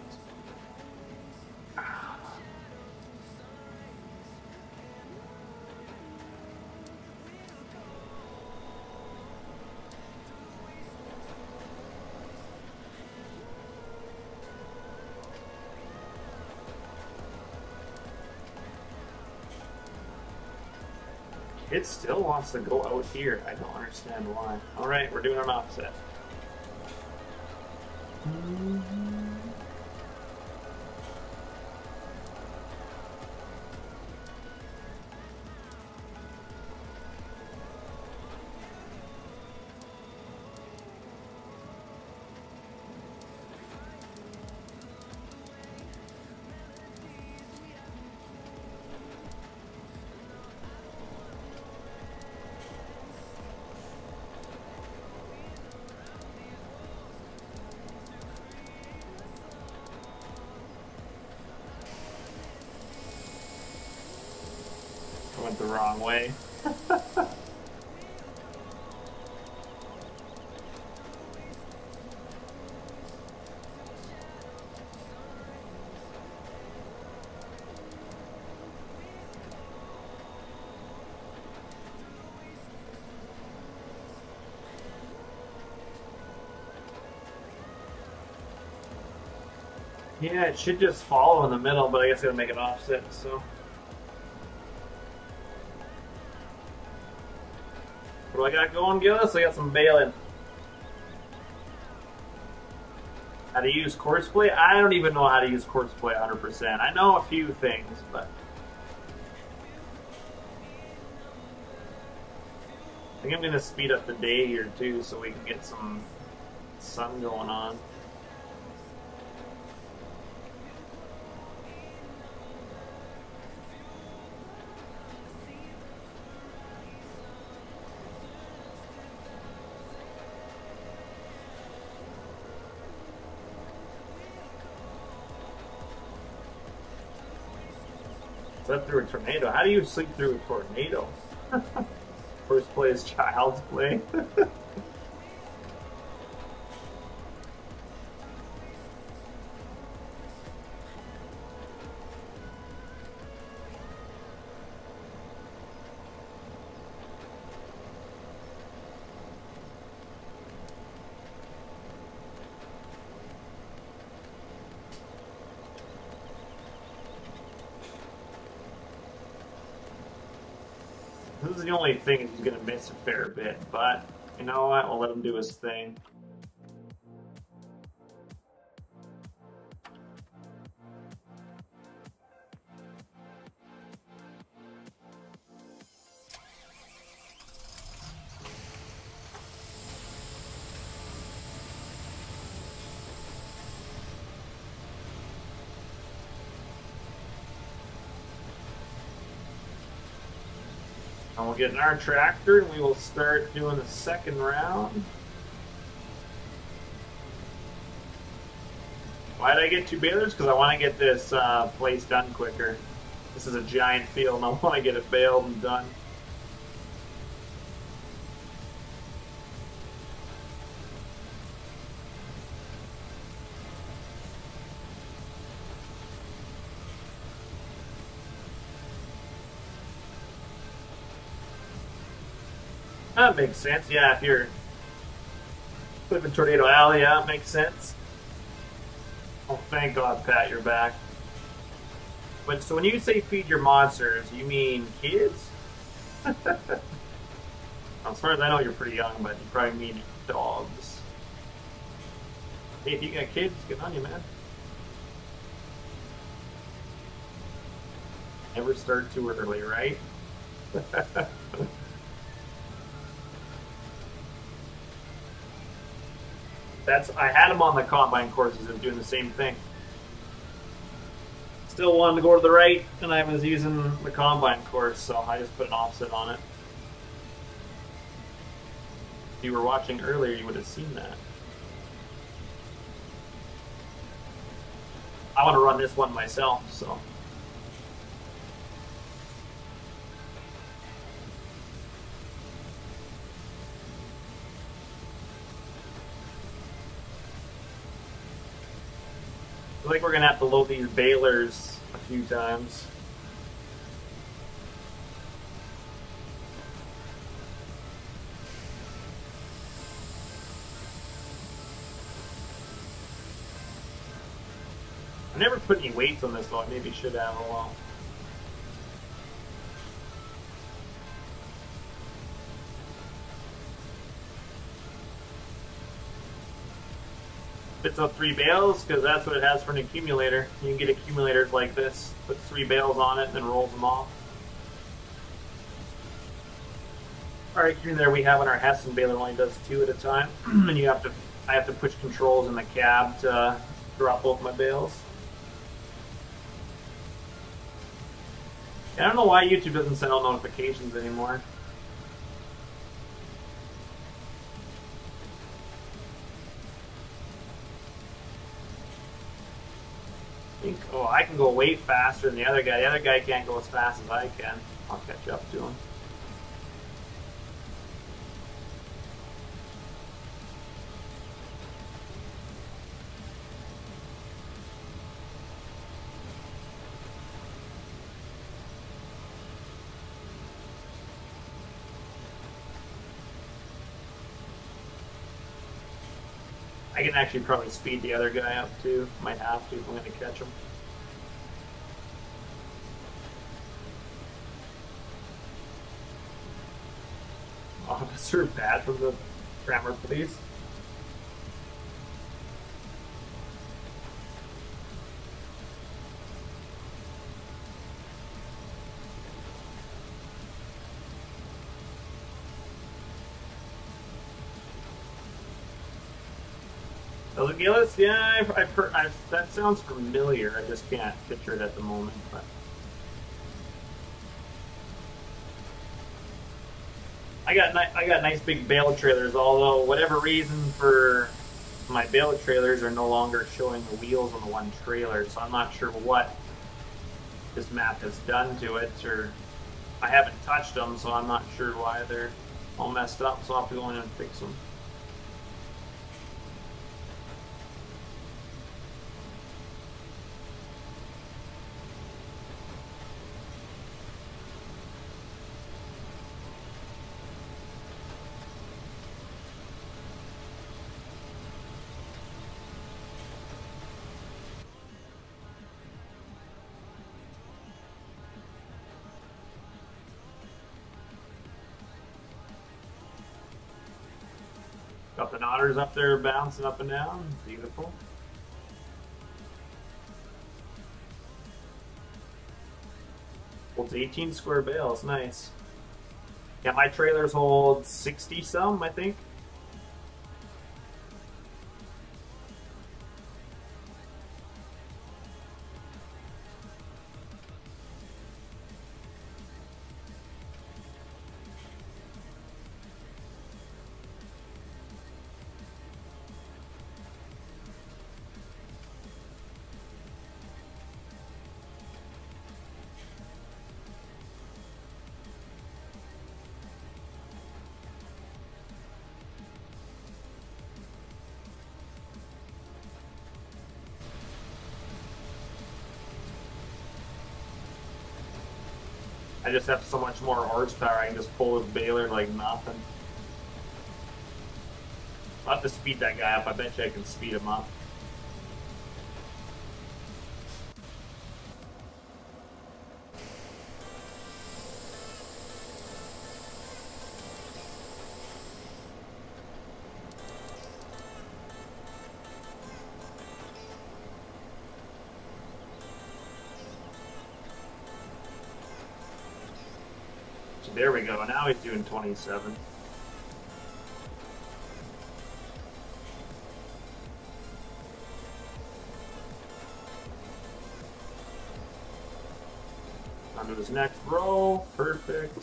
It still wants to go out here. I don't understand why. All right, we're doing an offset. Went the wrong way. Yeah, it should just follow in the middle, but I guess I gotta make it offset, so. What do I got going, Gillis? I got some baling. How to use course play? I don't even know how to use course play 100%. I know a few things, but I think I'm going to speed up the day here too so we can get some sun going on. Slept through a tornado. How do you sleep through a tornado? First play is child's play. This is the only thing he's going to miss a fair bit, but you know what? We'll let him do his thing. And we'll get in our tractor and we will start doing the second round. Why did I get 2 balers? Because I want to get this place done quicker. This is a giant field and I want to get it baled and done. That makes sense. Yeah, if you're living Tornado Alley, yeah, it makes sense. Oh, thank God, Pat, you're back. But so when you say feed your monsters, you mean kids? As far as I know, you're pretty young, but you probably mean dogs. Hey, if you got kids, get on you, man. Never start too early, right? I had him on the combine courses and doing the same thing. Still wanted to go to the right, and I was using the combine course, so I just put an offset on it. If you were watching earlier, you would have seen that. I want to run this one myself, so. I think we're going to have to load these balers a few times. I never put any weights on this though, I maybe should have a while. Fits up 3 bales because that's what it has for an accumulator. You can get accumulators like this, put 3 bales on it, and then rolls them off. Alright, here and there we have on our Hessen baler only does 2 at a time, and I have to push controls in the cab to drop both my bales. I don't know why YouTube doesn't send out notifications anymore. Oh, I can go way faster than the other guy. The other guy can't go as fast as I can. I'll catch up to him. I I can actually probably speed the other guy up too. Might have to if I'm going to catch him. Officer bad from the grammar police. Does it Gillis? Yeah, I've heard. That sounds familiar. I just can't picture it at the moment. But I got nice big bale trailers. Although whatever reason for my bale trailers are no longer showing the wheels on the one trailer, so I'm not sure what this map has done to it, or I haven't touched them, so I'm not sure why they're all messed up. So I'll have to go in and fix them. Got the otters up there bouncing up and down. Beautiful. Well, it's 18 square bales. Nice. Yeah, my trailers hold 60 some, I think. I just have so much more horsepower, I can just pull this baler like nothing. I'll have to speed that guy up, I bet you I can speed him up. There we go, now he's doing 27. On to his next row, perfect.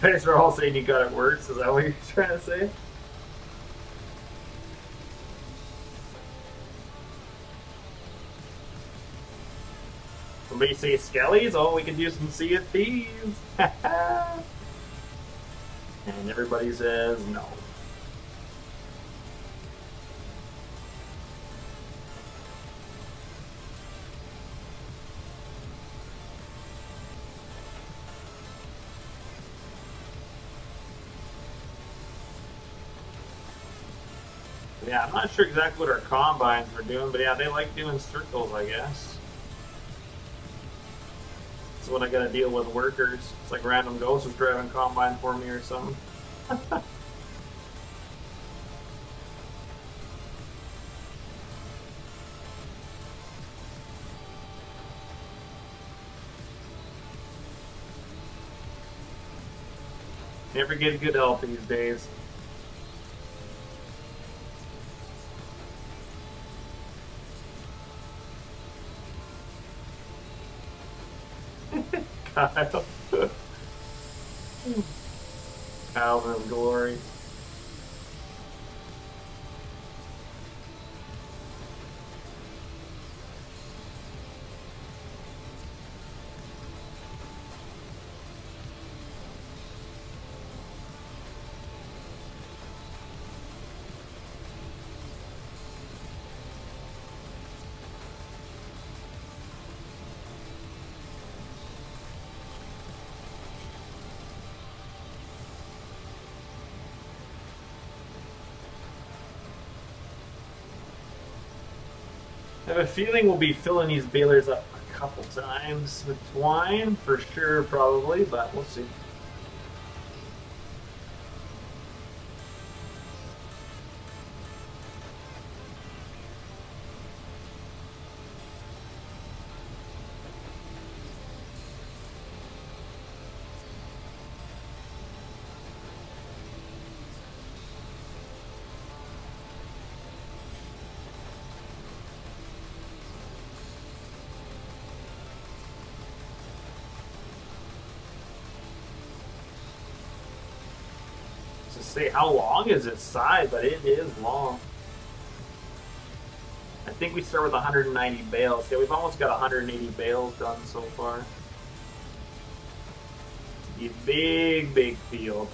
You guys are all saying you got it worse, is that what you're trying to say? Somebody say Skellies? Oh, we can do some Sea of Thieves! And everybody says no. Yeah, I'm not sure exactly what our combines were doing, but yeah, they like doing circles, I guess. That's when I gotta deal with workers. It's like random ghosts was driving combine for me or something. Never get good help these days. Kyle. Calvin of glory. I have a feeling we'll be filling these balers up a couple times with twine, for sure, probably, but we'll see. To say how long is its side, but it is long. I think we start with 190 bales. Yeah, we've almost got 180 bales done so far. It's a big, big field.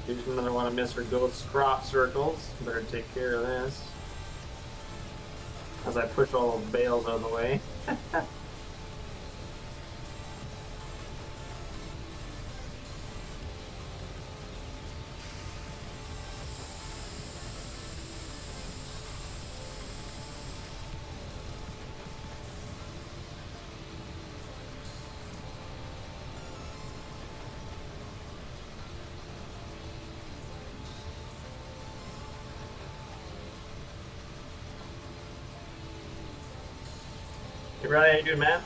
Here's another one of Mr. Goat's crop circles. Better take care of this. As I push all those bales out of the way. Hey, Riley, how you doing, man?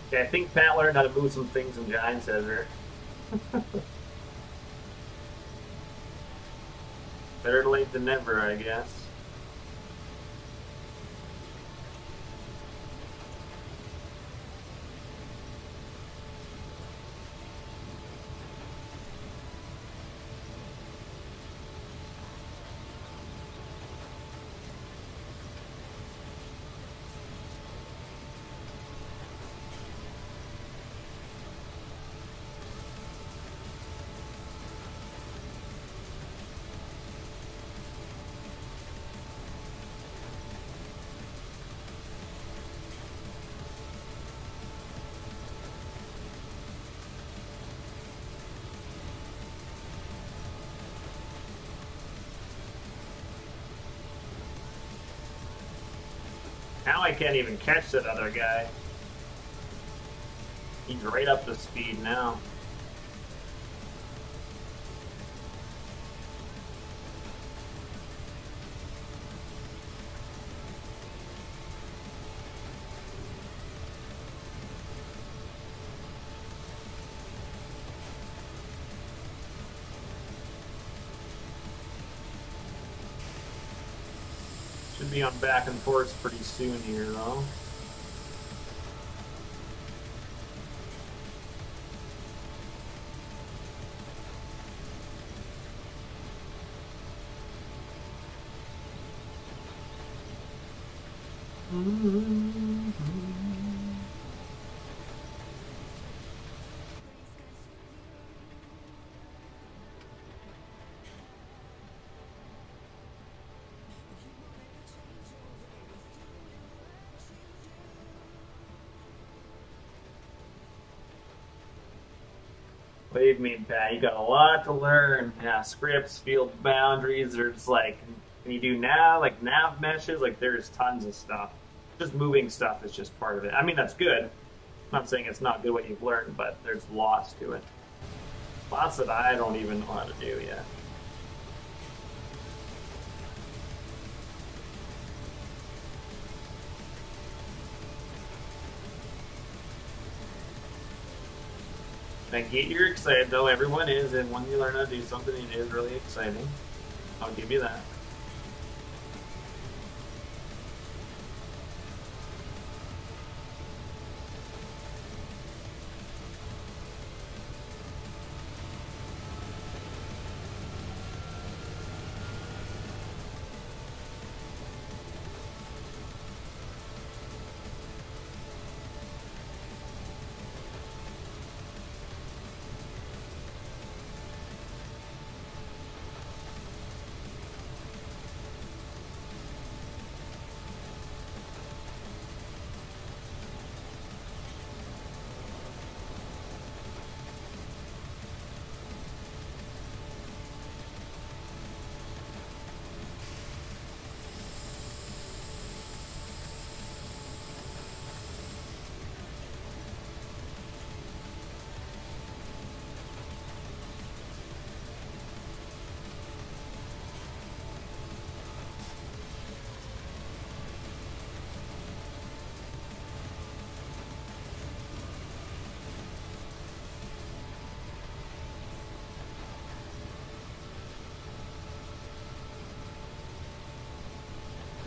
Okay, I think Pat learned how to move some things in Giants Ezra. Better late than never, I guess. Now I can't even catch that other guy. He's right up to speed now. Should be on back and forth pretty soon here, though. Believe me, Pat, you got a lot to learn. Yeah, scripts, field boundaries, there's like And you do nav, like nav meshes, like there's tons of stuff. Just moving stuff is just part of it. I mean, that's good. I'm not saying it's not good what you've learned, but there's lots to it. Lots that I don't even know how to do yet. I get you're excited though, everyone is, and when you learn how to do something, it is really exciting. I'll give you that.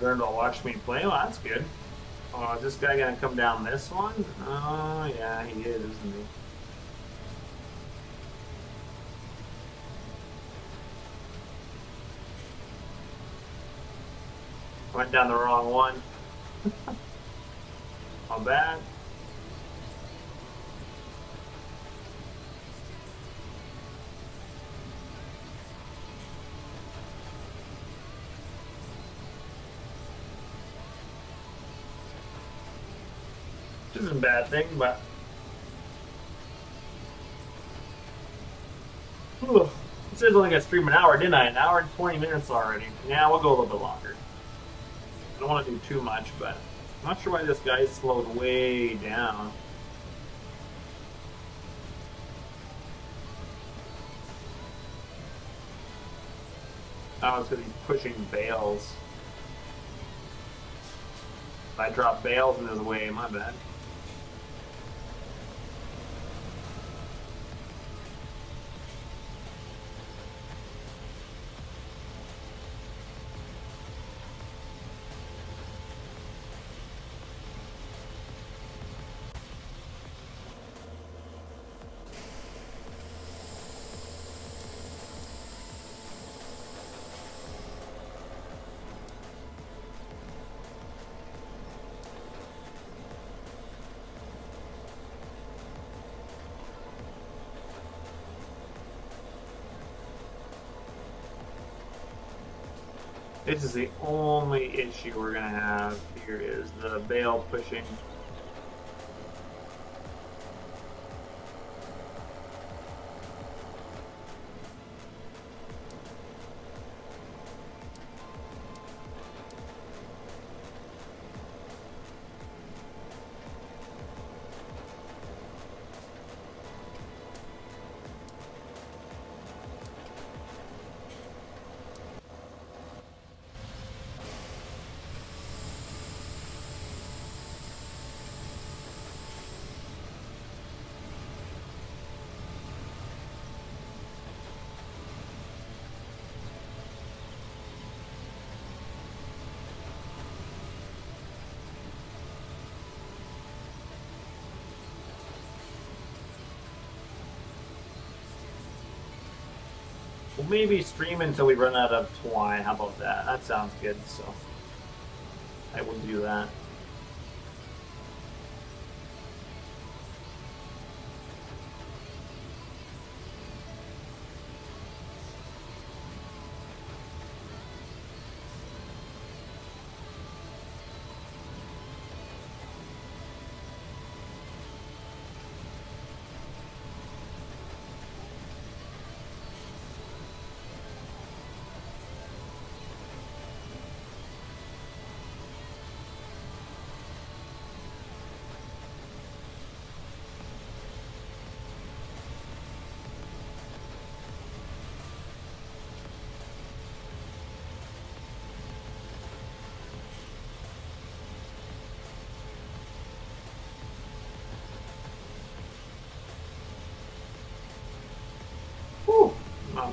Learn to watch me play. Well, that's good. Oh, is this guy gonna come down this one? Oh, yeah, he is, isn't he? Went down the wrong one. Not bad. Which isn't a bad thing, but it says only gonna stream an hour, didn't I? An hour and 20 minutes already. Yeah, we'll go a little bit longer. I don't want to do too much, but I'm not sure why this guy's slowed way down. Oh, it's because he's pushing bales. I dropped bales in his way, my bad. This is the only issue we're going to have here is the bale pushing. We'll maybe stream until we run out of twine. How about that? That sounds good. So I will do that.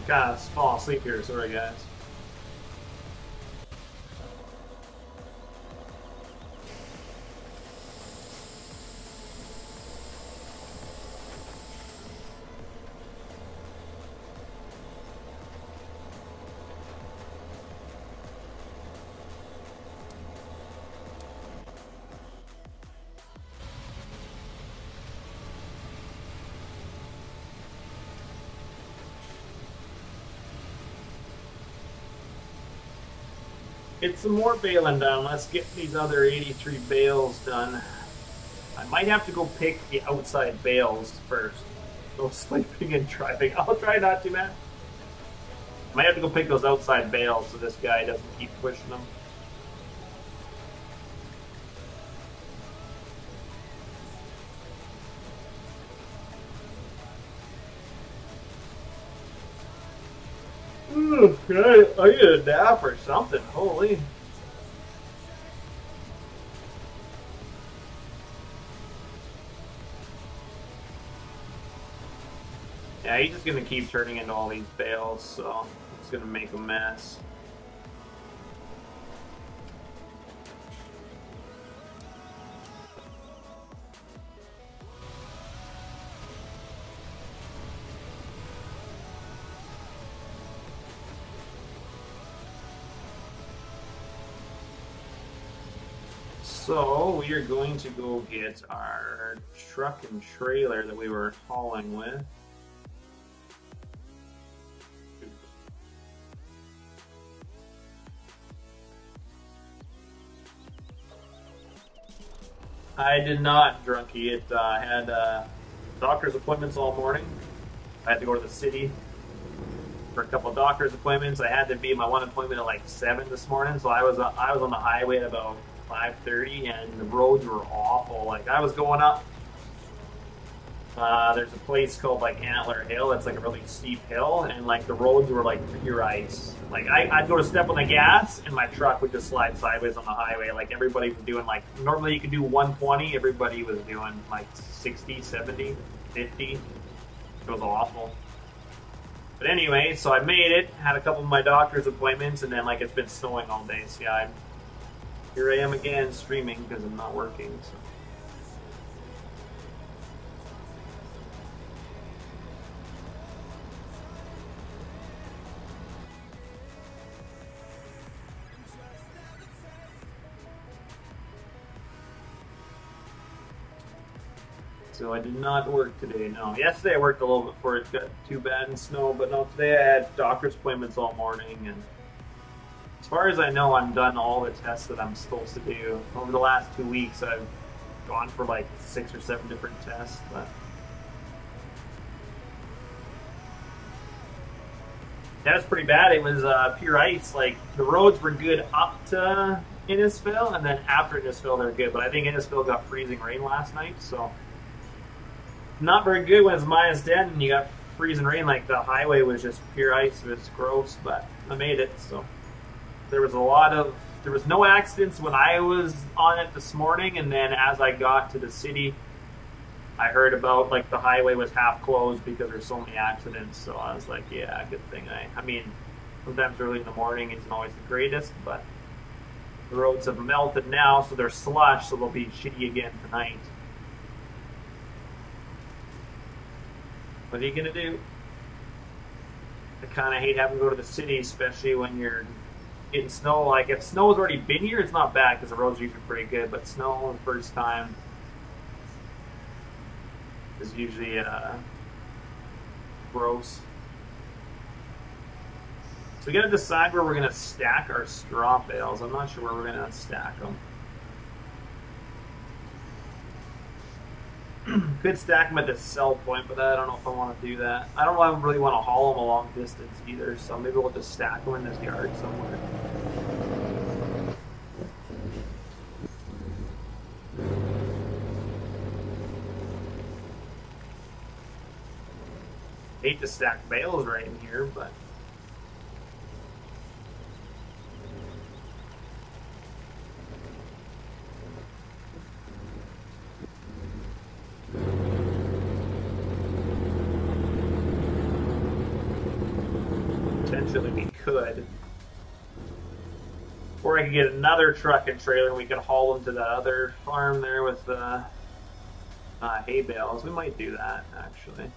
kind of fall asleep here, sorry guys. Get some more baling done. Let's get these other 83 bales done. I might have to go pick the outside bales first. No sleeping and driving. I'll try not to, man. Might have to go pick those outside bales so this guy doesn't keep pushing them. Okay, I need a nap or something. Holy. Yeah, he's just gonna keep turning into all these bales, so it's gonna make a mess. So we are going to go get our truck and trailer that we were hauling with. I did not drunkie it. I had doctor's appointments all morning. I had to go to the city for a couple of doctor's appointments. I had to be at my one appointment at like 7 this morning, so I was on the highway at about 5:30, and the roads were awful. Like I was going up. There's a place called like Antler Hill. It's like a really steep hill, and like the roads were like pure ice. Like I'd go to step on the gas, and my truck would just slide sideways on the highway. Like everybody was doing like normally you could do 120. Everybody was doing like 60, 70, 50. It was awful. But anyway, so I made it. Had a couple of my doctor's appointments, and then like it's been snowing all day. So yeah, here I am again streaming because I'm not working. So. So I did not work today, no. Yesterday I worked a little bit before it got too bad in snow, but no, today I had doctor's appointments all morning, and as far as I know, I'm done all the tests that I'm supposed to do. Over the last 2 weeks, I've gone for like 6 or 7 different tests, but that was pretty bad. It was pure ice. Like the roads were good up to Innisfil, and then after Innisfil they're good, but I think Innisfil got freezing rain last night, so not very good when it's minus 10 and you got freezing rain. Like the highway was just pure ice. It was gross, but I made it. So there was no accidents when I was on it this morning, and then as I got to the city I heard about like the highway was half closed because there's so many accidents. So I was like, yeah, good thing I mean sometimes early in the morning isn't always the greatest, but the roads have melted now, so they're slush, so they'll be shitty again tonight. What are you gonna do? I kind of hate having to go to the city, especially when you're getting snow. Like if snow has already been here, it's not bad because the roads are usually pretty good. But snow the first time is usually gross. So we gotta decide where we're gonna stack our straw bales. I'm not sure where we're gonna stack them. Could stack them at the sell point, but I don't know if I want to do that. I don't really want to haul them a long distance either, so maybe we'll just stack them in this yard somewhere. Hate to stack bales right in here, but Eventually we could. Or I could get another truck and trailer and we could haul them to that other farm there with the hay bales. We might do that, actually.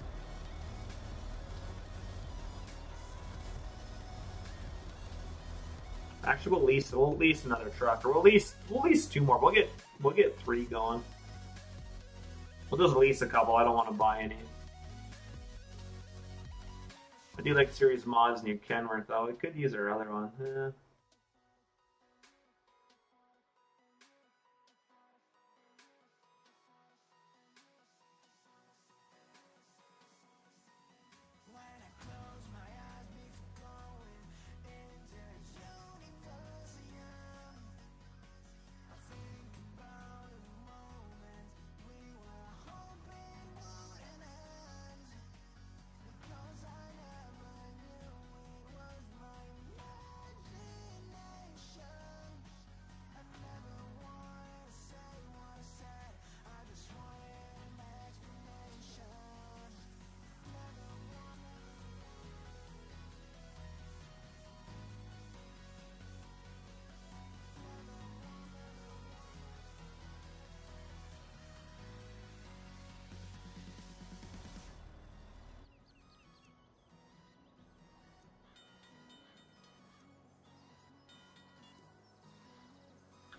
Actually, we'll lease another truck, or we'll lease two more. We'll get three going. We'll just lease a couple. I don't want to buy any. I do like series mods New Kenworth though. We could use our other one. Yeah.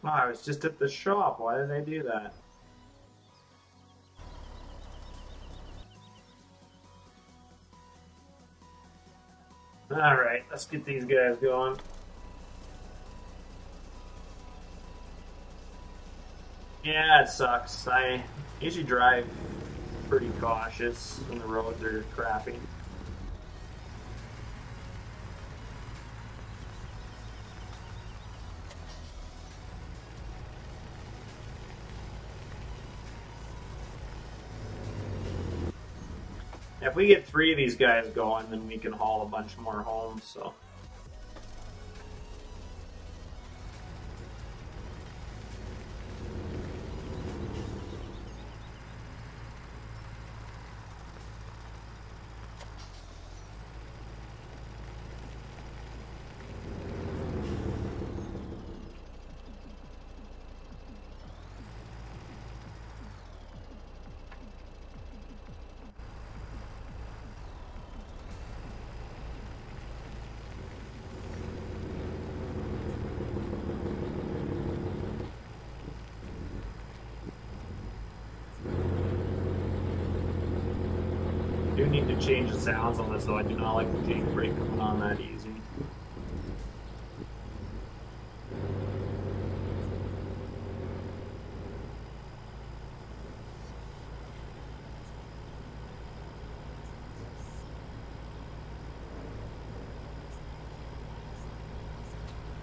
Oh, I was just at the shop. Why did I do that? Alright, let's get these guys going. Yeah, it sucks. I usually drive pretty cautious when the roads are crappy. If we get three of these guys going, then we can haul a bunch more home, so. I do need to change the sounds on this though. I do not like the jake brake coming on that easy.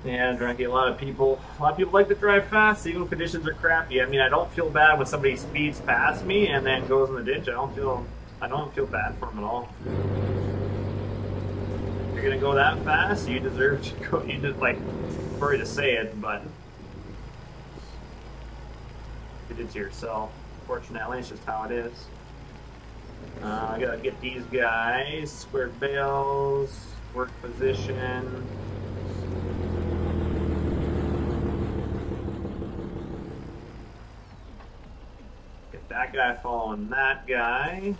Yeah, Drunky, a lot of people like to drive fast even when conditions are crappy. I mean, I don't feel bad when somebody speeds past me and then goes in the ditch. I don't feel bad for them at all. If you're gonna go that fast, you deserve to go. You just like, sorry to say it, but you did it to yourself. Fortunately, it's just how it is. I gotta get these guys square bales, work position. Get that guy following that guy.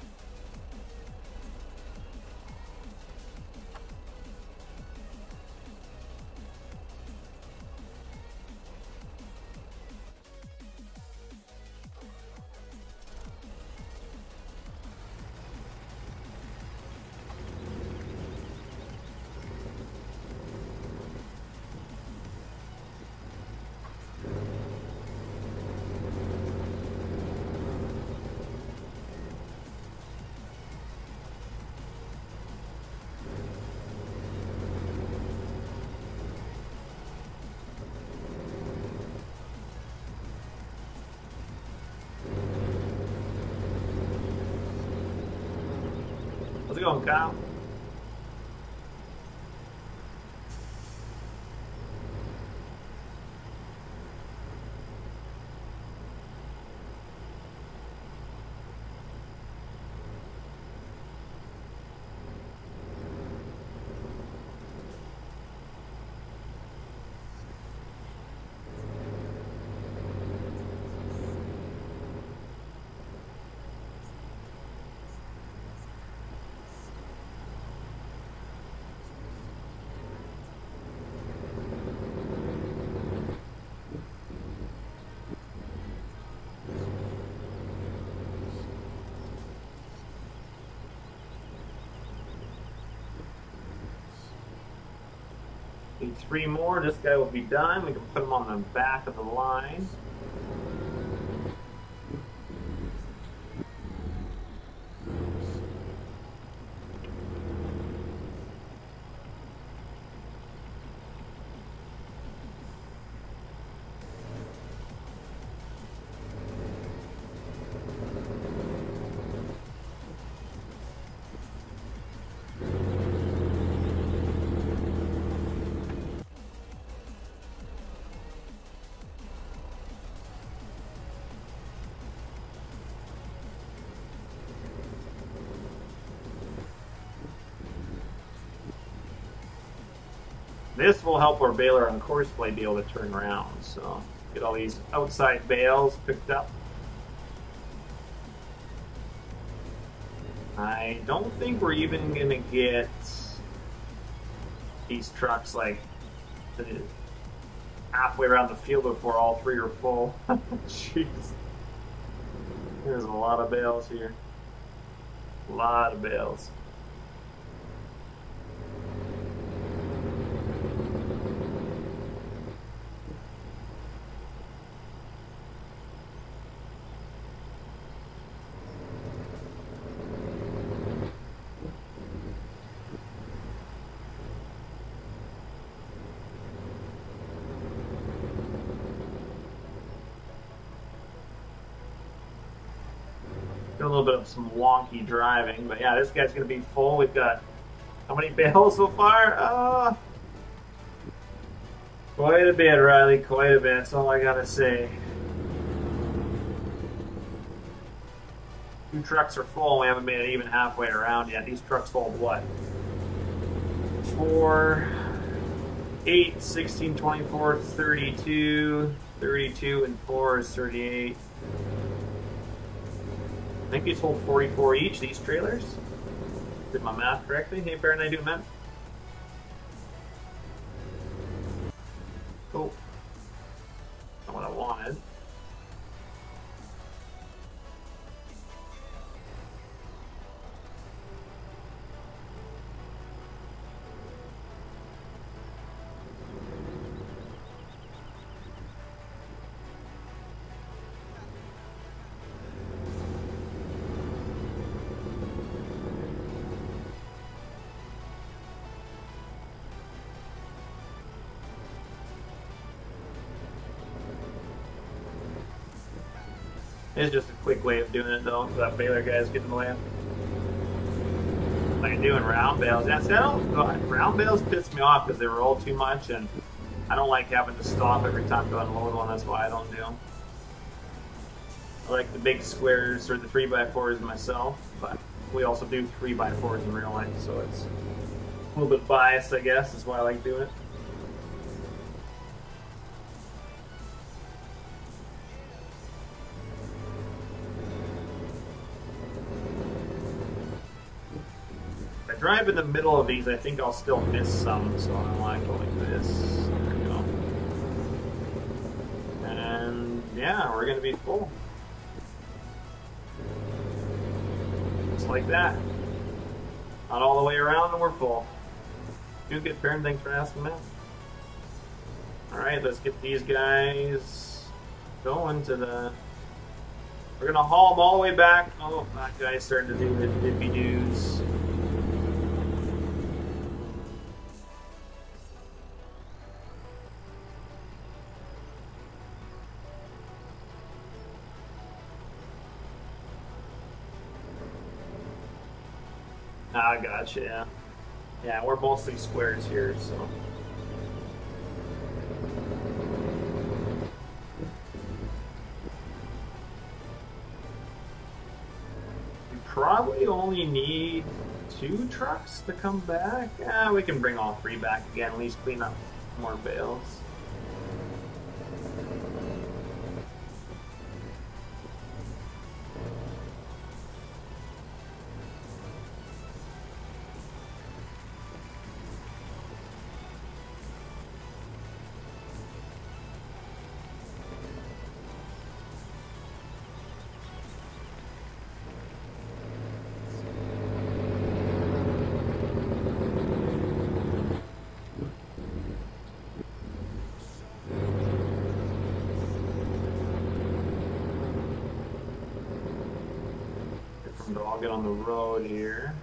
How's it going, Kyle? 3 more. This guy will be done. We can put him on the back of the line. This will help our baler on course play be able to turn around. So get all these outside bales picked up. I don't think we're even gonna get these trucks like halfway around the field before all 3 are full. Jeez. There's a lot of bales here. A lot of bales. A little bit of some wonky driving, but yeah, this guy's gonna be full. We've got how many bales so far? Quite a bit, Riley. Quite a bit. That's all I gotta say. 2 trucks are full. We haven't made it even halfway around yet. These trucks hold what? 4, 8, 16, 24, 32. 32 and 4 is 38. I think these hold 44 each, these trailers. Did my math correctly? Hey, Baron, I do math. Cool. Not what I wanted. It's just a quick way of doing it though, so that baler guy's getting away. Like doing round bales. Yeah, see, round bales piss me off because they roll too much, and I don't like having to stop every time to unload one. That's why I don't do them. I like the big squares or the 3x4s myself, but we also do 3x4s in real life, so it's a little bit biased, I guess. That's why I like doing it. Drive in the middle of these, I think I'll still miss some, so I like going this. There we go. And yeah, we're gonna be full. Just like that. Not all the way around and we're full. Do good, Baron, thanks for asking that. Alright, let's get these guys going to the... We're gonna haul them all the way back. Oh, that guy's starting to do the dippy doos. I gotcha, yeah. Yeah, we're mostly squares here, so. We probably only need 2 trucks to come back. Yeah, we can bring all 3 back again, at least clean up more bales. And I'll get on the road here.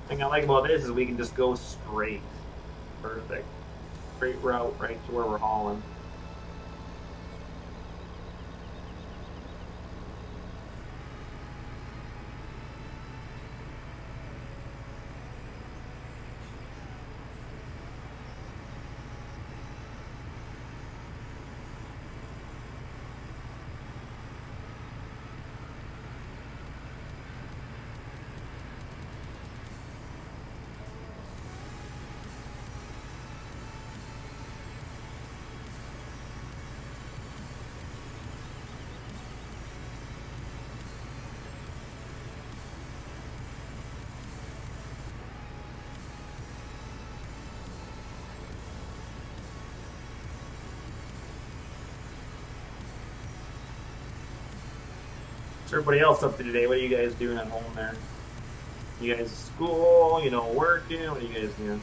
The thing I like about this is we can just go straight. Perfect. Straight route right to where we're hauling. What's everybody else up to today? What are you guys doing at home there? You guys at school, you know, working? What are you guys doing?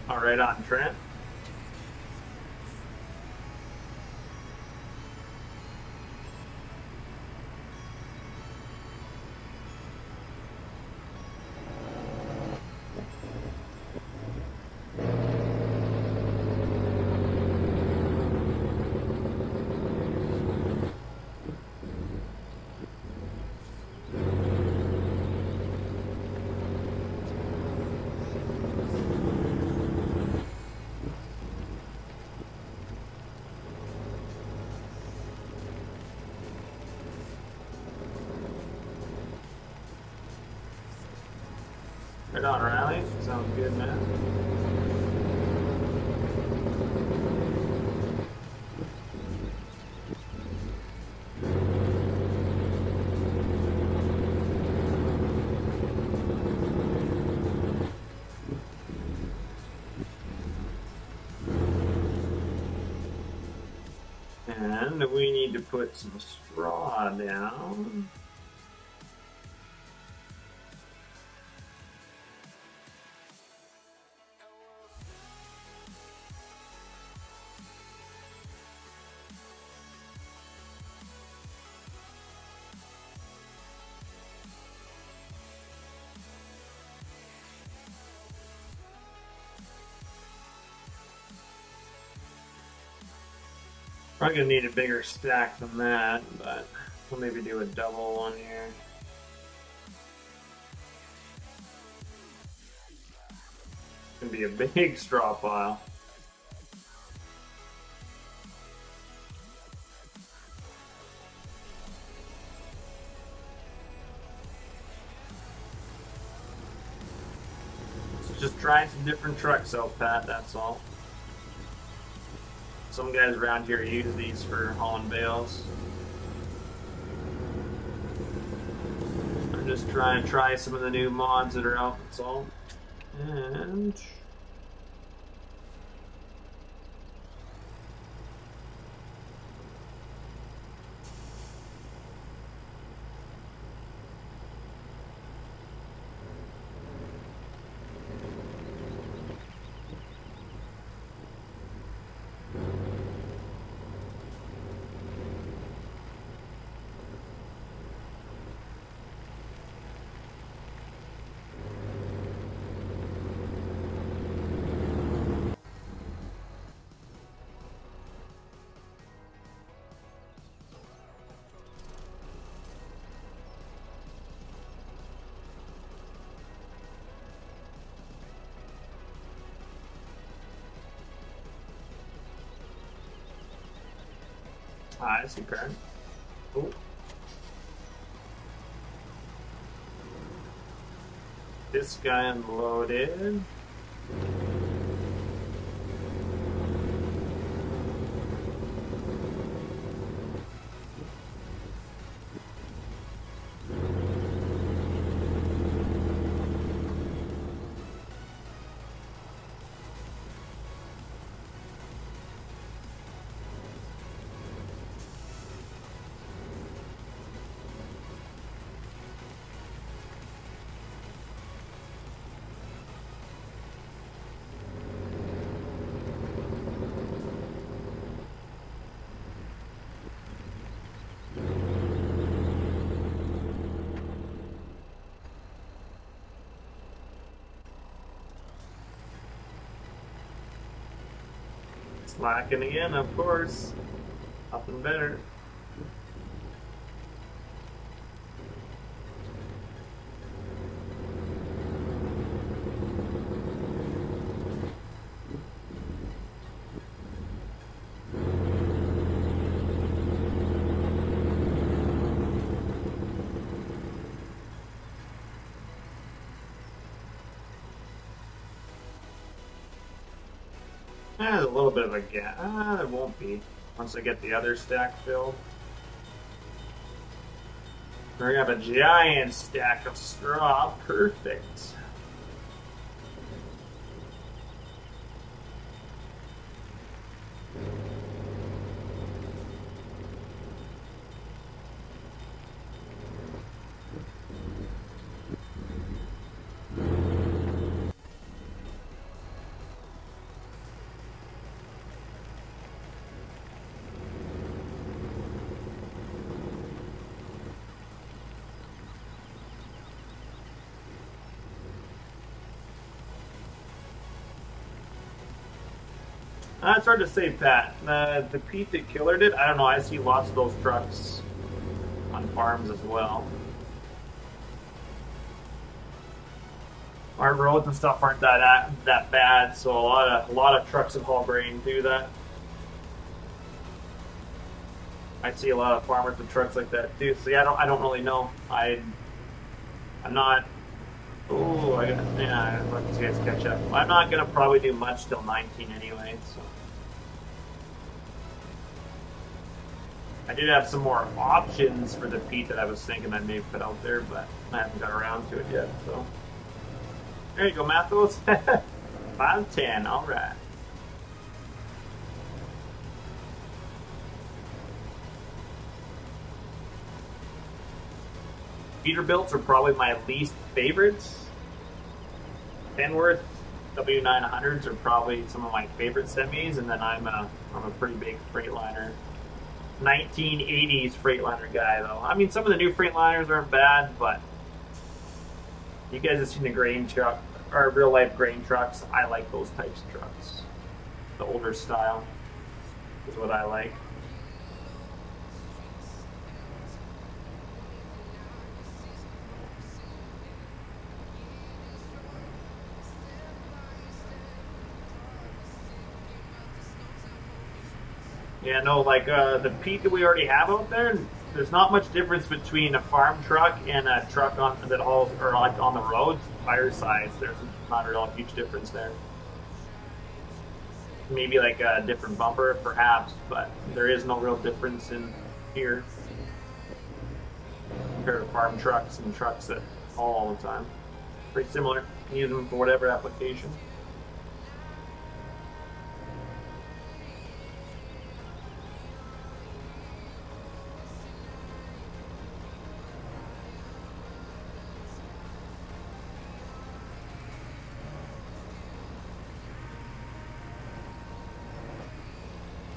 All right, on Trent. Right on, Riley. Sounds good, man. And we need to put some straw down. Probably gonna need a bigger stack than that, but we'll maybe do a double one here. It's gonna be a big straw pile. So just trying some different trucks out, Pat, that's all. Some guys around here use these for hauling bales. I'm just trying to try some of the new mods that are out, that's all. And I see, Karen. Oh. This guy unloaded. Slacking again, of course. Nothing better. There's a little bit of a gap. There won't be once I get the other stack filled. We're gonna have a giant stack of straw. Perfect. It's hard to say, Pat. The Pete that killered it, I don't know. I see lots of those trucks on farms as well. Our roads and stuff aren't that bad, so a lot of trucks and haul grain do that. I see a lot of farmers with trucks like that too. So yeah, I don't really know. I'm not. Oh, I let these guys catch up. I'm not gonna probably do much till 19 anyway. So I did have some more options for the Pete that I was thinking I may put out there, but I haven't got around to it yet. So there you go, Mathos. 510. All right. Peterbilts are probably my least favorites. Penworth W900s are probably some of my favorite semis, and then I'm a pretty big Freightliner, 1980s Freightliner guy though. I mean, some of the new Freightliners aren't bad, but you guys have seen the grain truck or real life grain trucks. I like those types of trucks. The older style is what I like. Yeah, no, like the Pete that we already have out there, there's not much difference between a farm truck and a truck that hauls or like on the roads. Tire size, there's not a real huge difference there. Maybe like a different bumper, perhaps, but there is no real difference in here compared to farm trucks and trucks that haul all the time. Pretty similar. You can use them for whatever application.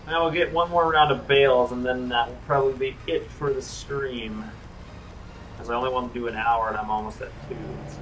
Now we'll get one more round of bales, and then that will probably be it for the stream. Because I only want to do an hour, and I'm almost at 2. So.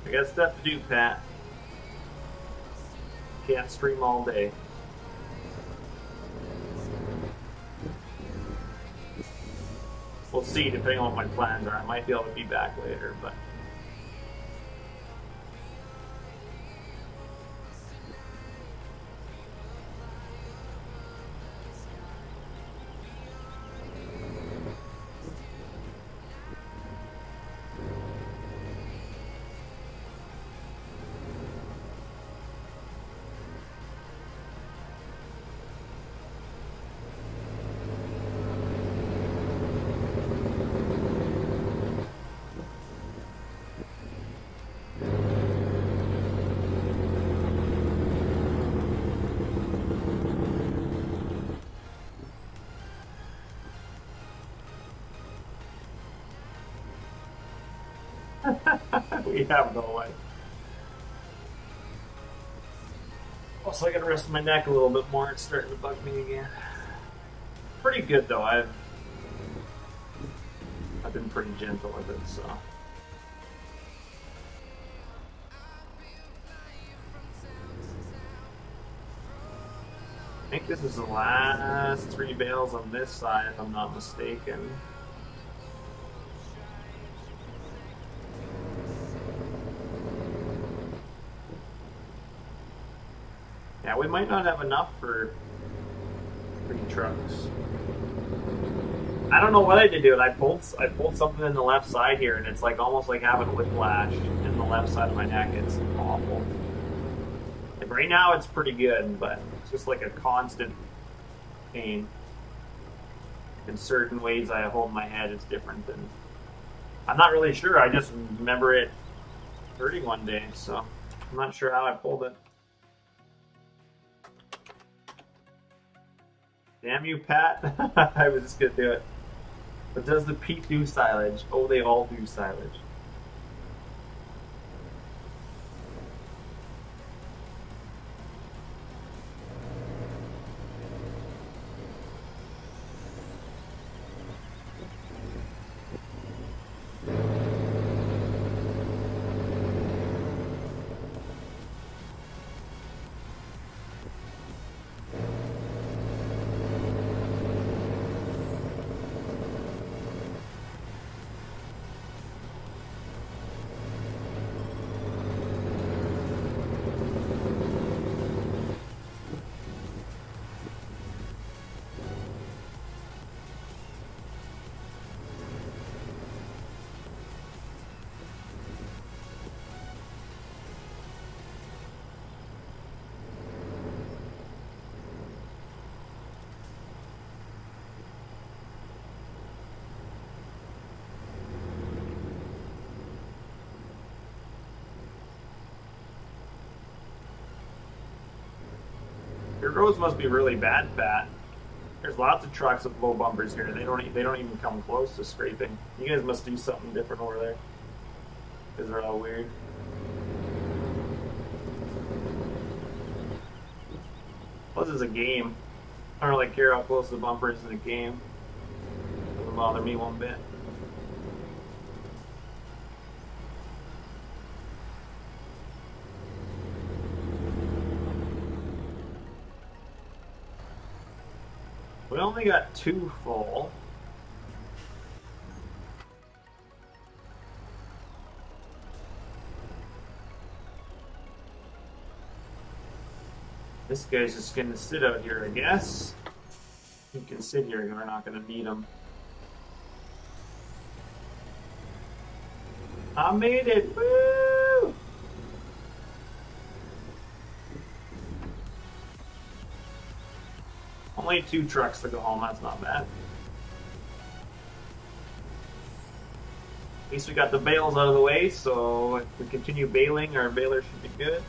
I got stuff to do, Pat. Can't stream all day. We'll see, depending on what my plans are. I might be able to be back later, but... We have no life. Also, I gotta rest my neck a little bit more. It's starting to bug me again. Pretty good though. I've been pretty gentle with it, so. I think this is the last 3 bales on this side, if I'm not mistaken. Yeah, we might not have enough for 3 trucks. I don't know what I did do it. I pulled something in the left side here, and it's like almost like having whiplash in the left side of my neck. It's awful. Like right now, it's pretty good, but it's just like a constant pain. In certain ways I hold my head, it's different than. I'm not really sure. I just remember it hurting one day, so I'm not sure how I pulled it. Damn you, Pat. I was just gonna do it. But does the Pete do silage? Oh, they all do silage. Your roads must be really bad, Pat. There's lots of trucks with low bumpers here. They don't even come close to scraping. You guys must do something different over there, because they're all weird. Plus, it's a game. I don't really care how close the bumper is in a game. Doesn't bother me one bit. We only got 2 full. This guy's just gonna sit out here, I guess. He can sit here, we're not gonna need him. I made it! Woo! Only 2 trucks to go home, that's not bad. At least we got the bales out of the way, so if we continue baling, our baler should be good.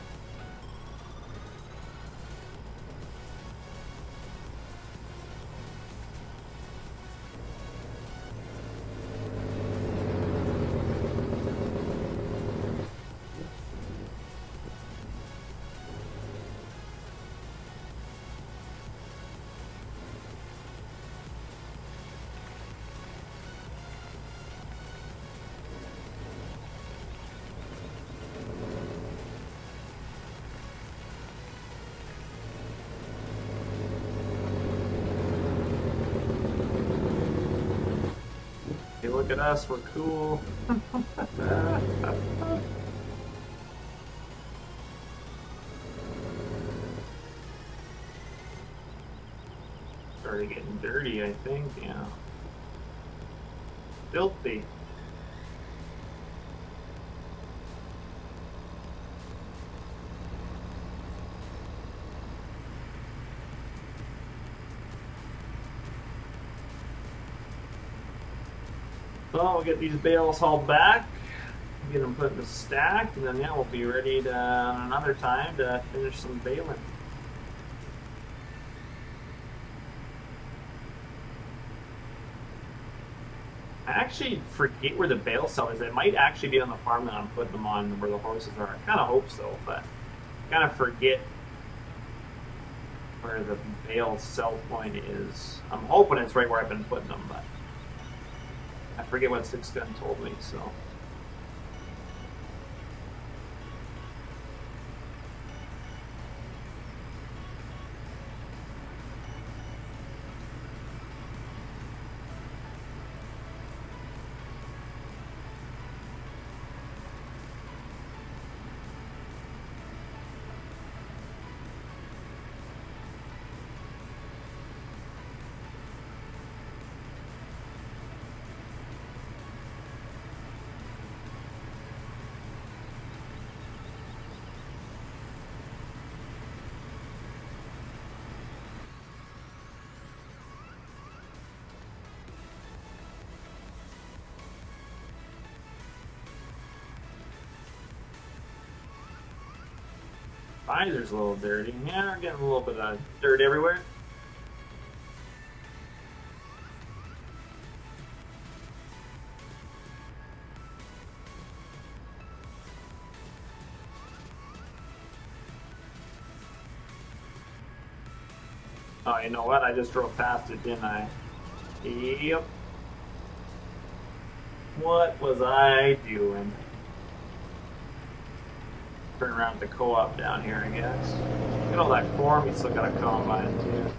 look at us, we're cool. Started getting dirty, I think, yeah. Filthy. So we'll get these bales hauled back, get them put in the stack, and then yeah, we'll be ready to another time to finish some baling. I actually forget where the bale cell is. It might actually be on the farm that I'm putting them on, where the horses are. I kind of hope so, but I kind of forget where the bale cell point is. I'm hoping it's right where I've been putting them, but I forget what Six Gun told me, so. Visor's a little dirty. Yeah, we're getting a little bit of dirt everywhere. Oh, you know what? I just drove past it, didn't I? Yep. What was I doing? Turn around the co-op down here, I guess. Look at all that corn we still got a combine too.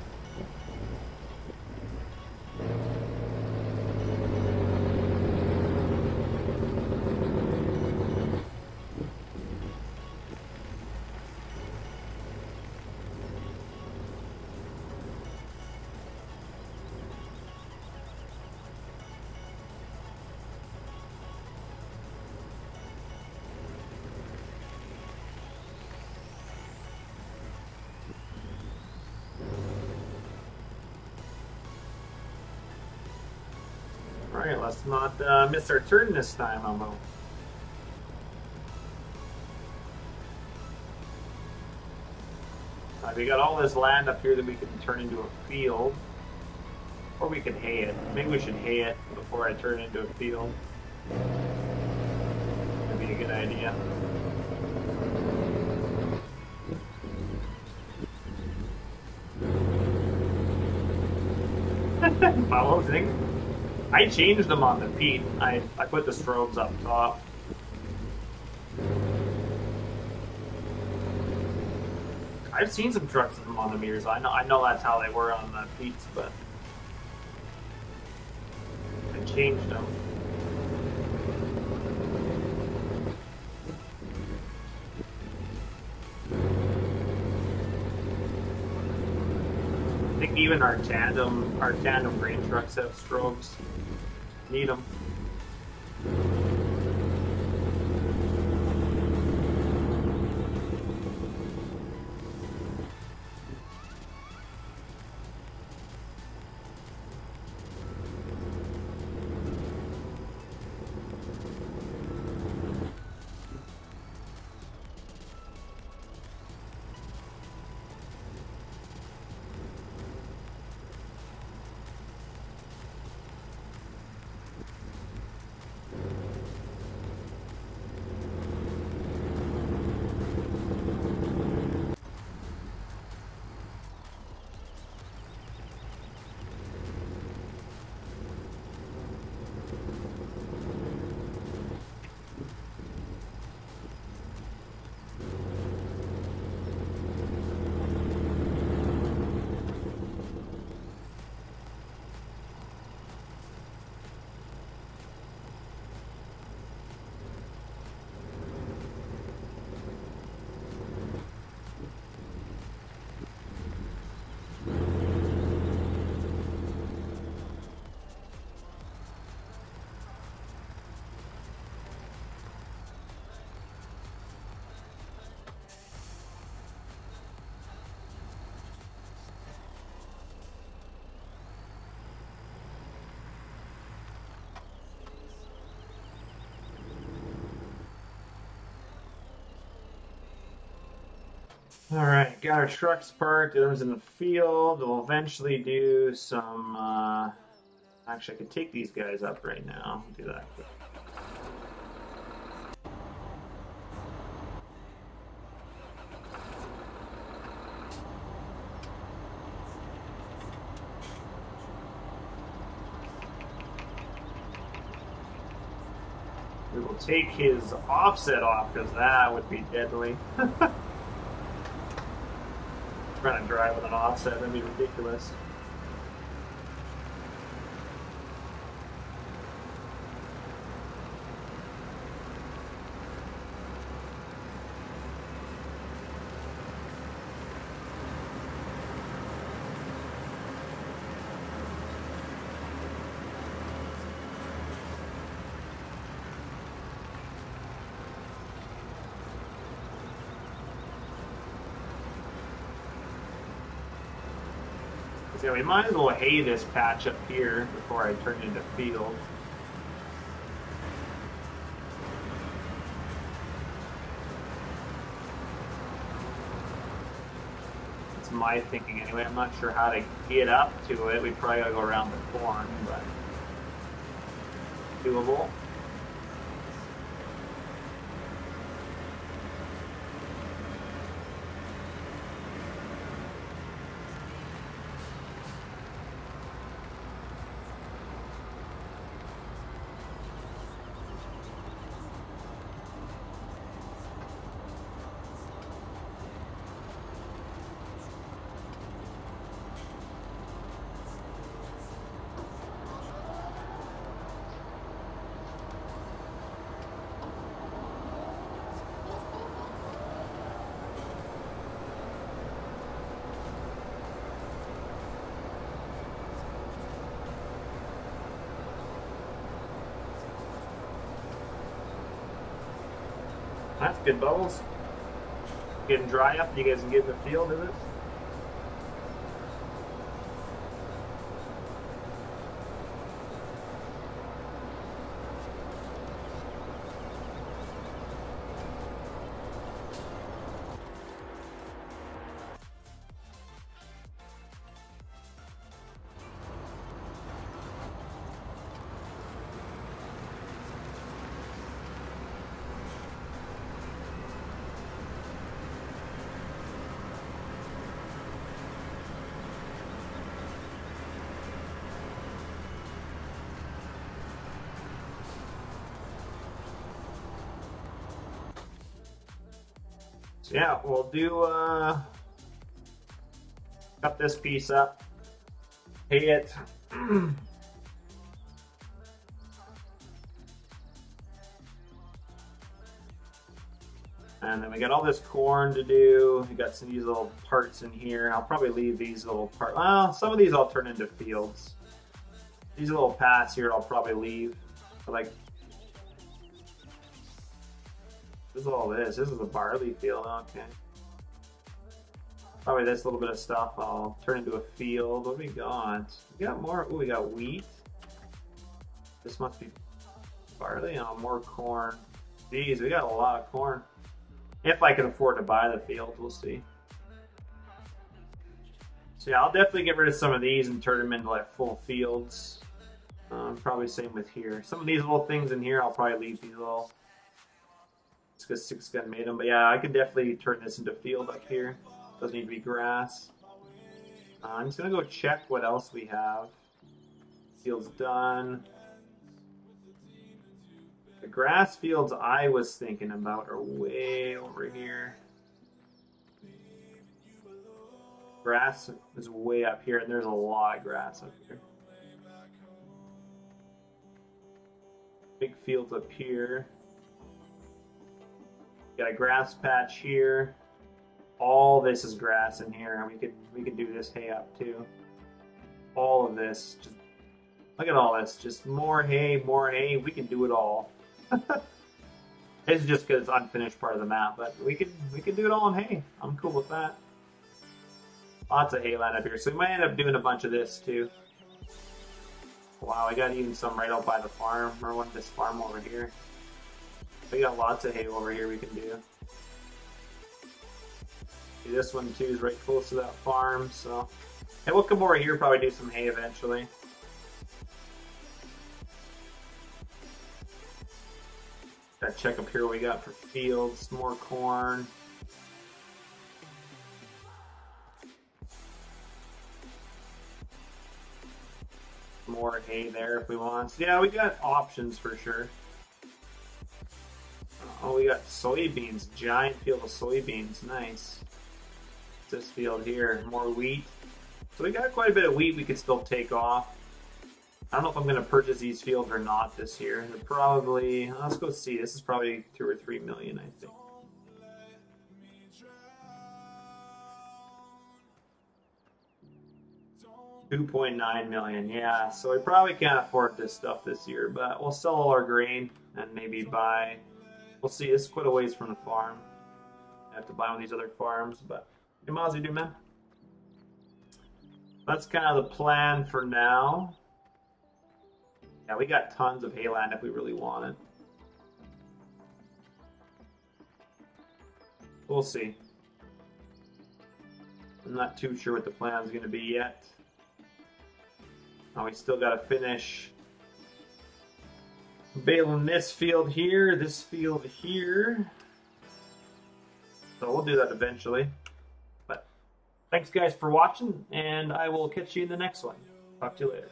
Alright, let's not miss our turn this time, Elmo. We got all this land up here that we can turn into a field. Or we can hay it. Maybe we should hay it before I turn it into a field. That'd be a good idea. Follow thing. I changed them on the peat. I put the strobes up top. I've seen some trucks with them on the meters. I know that's how they were on the peats, but I changed them. I think even our tandem grain trucks have strobes. Need them. All right, got our trucks parked. The others in the field. We'll eventually do some. Actually, I could take these guys up right now. Do that quick. We will take his offset off because that would be deadly. Trying to drive with an offset, that'd be ridiculous. So we might as well hay this patch up here before I turn it into field. That's my thinking anyway. I'm not sure how to get up to it. We probably gotta go around the corn, but doable. That's good, Bubbles. Getting dry up. You guys can get in the field, is it? So yeah, we'll do cut this piece up, hay it. And then we got all this corn to do. We got some of these little parts in here. I'll probably leave these little parts. Well, some of these I'll turn into fields. These little paths here I'll probably leave. But like, this is all this. This is a barley field. Okay. Probably this little bit of stuff I'll turn into a field. What do we got? We got more. Oh, we got wheat. This must be barley. Oh, more corn. Geez, we got a lot of corn. If I can afford to buy the field, we'll see. So yeah, I'll definitely get rid of some of these and turn them into like full fields. Probably same with here. Some of these little things in here, I'll probably leave these little. It's because 6-gun made them. But yeah, I can definitely turn this into field up here. Doesn't need to be grass. I'm just going to go check what else we have. Field's done. The grass fields I was thinking about are way over here. Grass is way up here, and there's a lot of grass up here. Big fields up here. Got a grass patch here. All this is grass in here, and we could do this hay up too. All of this, just look at all this, just more hay, more hay. We can do it all. It's just because it's unfinished part of the map, but we can do it all in hay. I'm cool with that. Lots of hay land up here, so we might end up doing a bunch of this too. Wow, I got even some right out by the farm, or one this farm over here. We got lots of hay over here we can do. See, this one too is right close to that farm, so. And we'll come over here, probably do some hay eventually. Gotta check up here what we got for fields, more corn. More hay there if we want. So yeah, we got options for sure. Oh, we got soybeans, giant field of soybeans, nice. This field here, more wheat. So we got quite a bit of wheat we could still take off. I don't know if I'm going to purchase these fields or not this year. They're probably, let's go see, this is probably 2 or 3 million, I think. $2.9 million, yeah. So we probably can't afford this stuff this year, but we'll sell all our grain and maybe buy. We'll see. This is quite a ways from the farm. I have to buy one of these other farms, but hey, how's you doing, man? That's kind of the plan for now. Yeah, we got tons of hayland if we really want it. We'll see. I'm not too sure what the plan is going to be yet. Now we still got to finish baling this field here, this field here. So we'll do that eventually. But thanks guys for watching, and I will catch you in the next one. Talk to you later.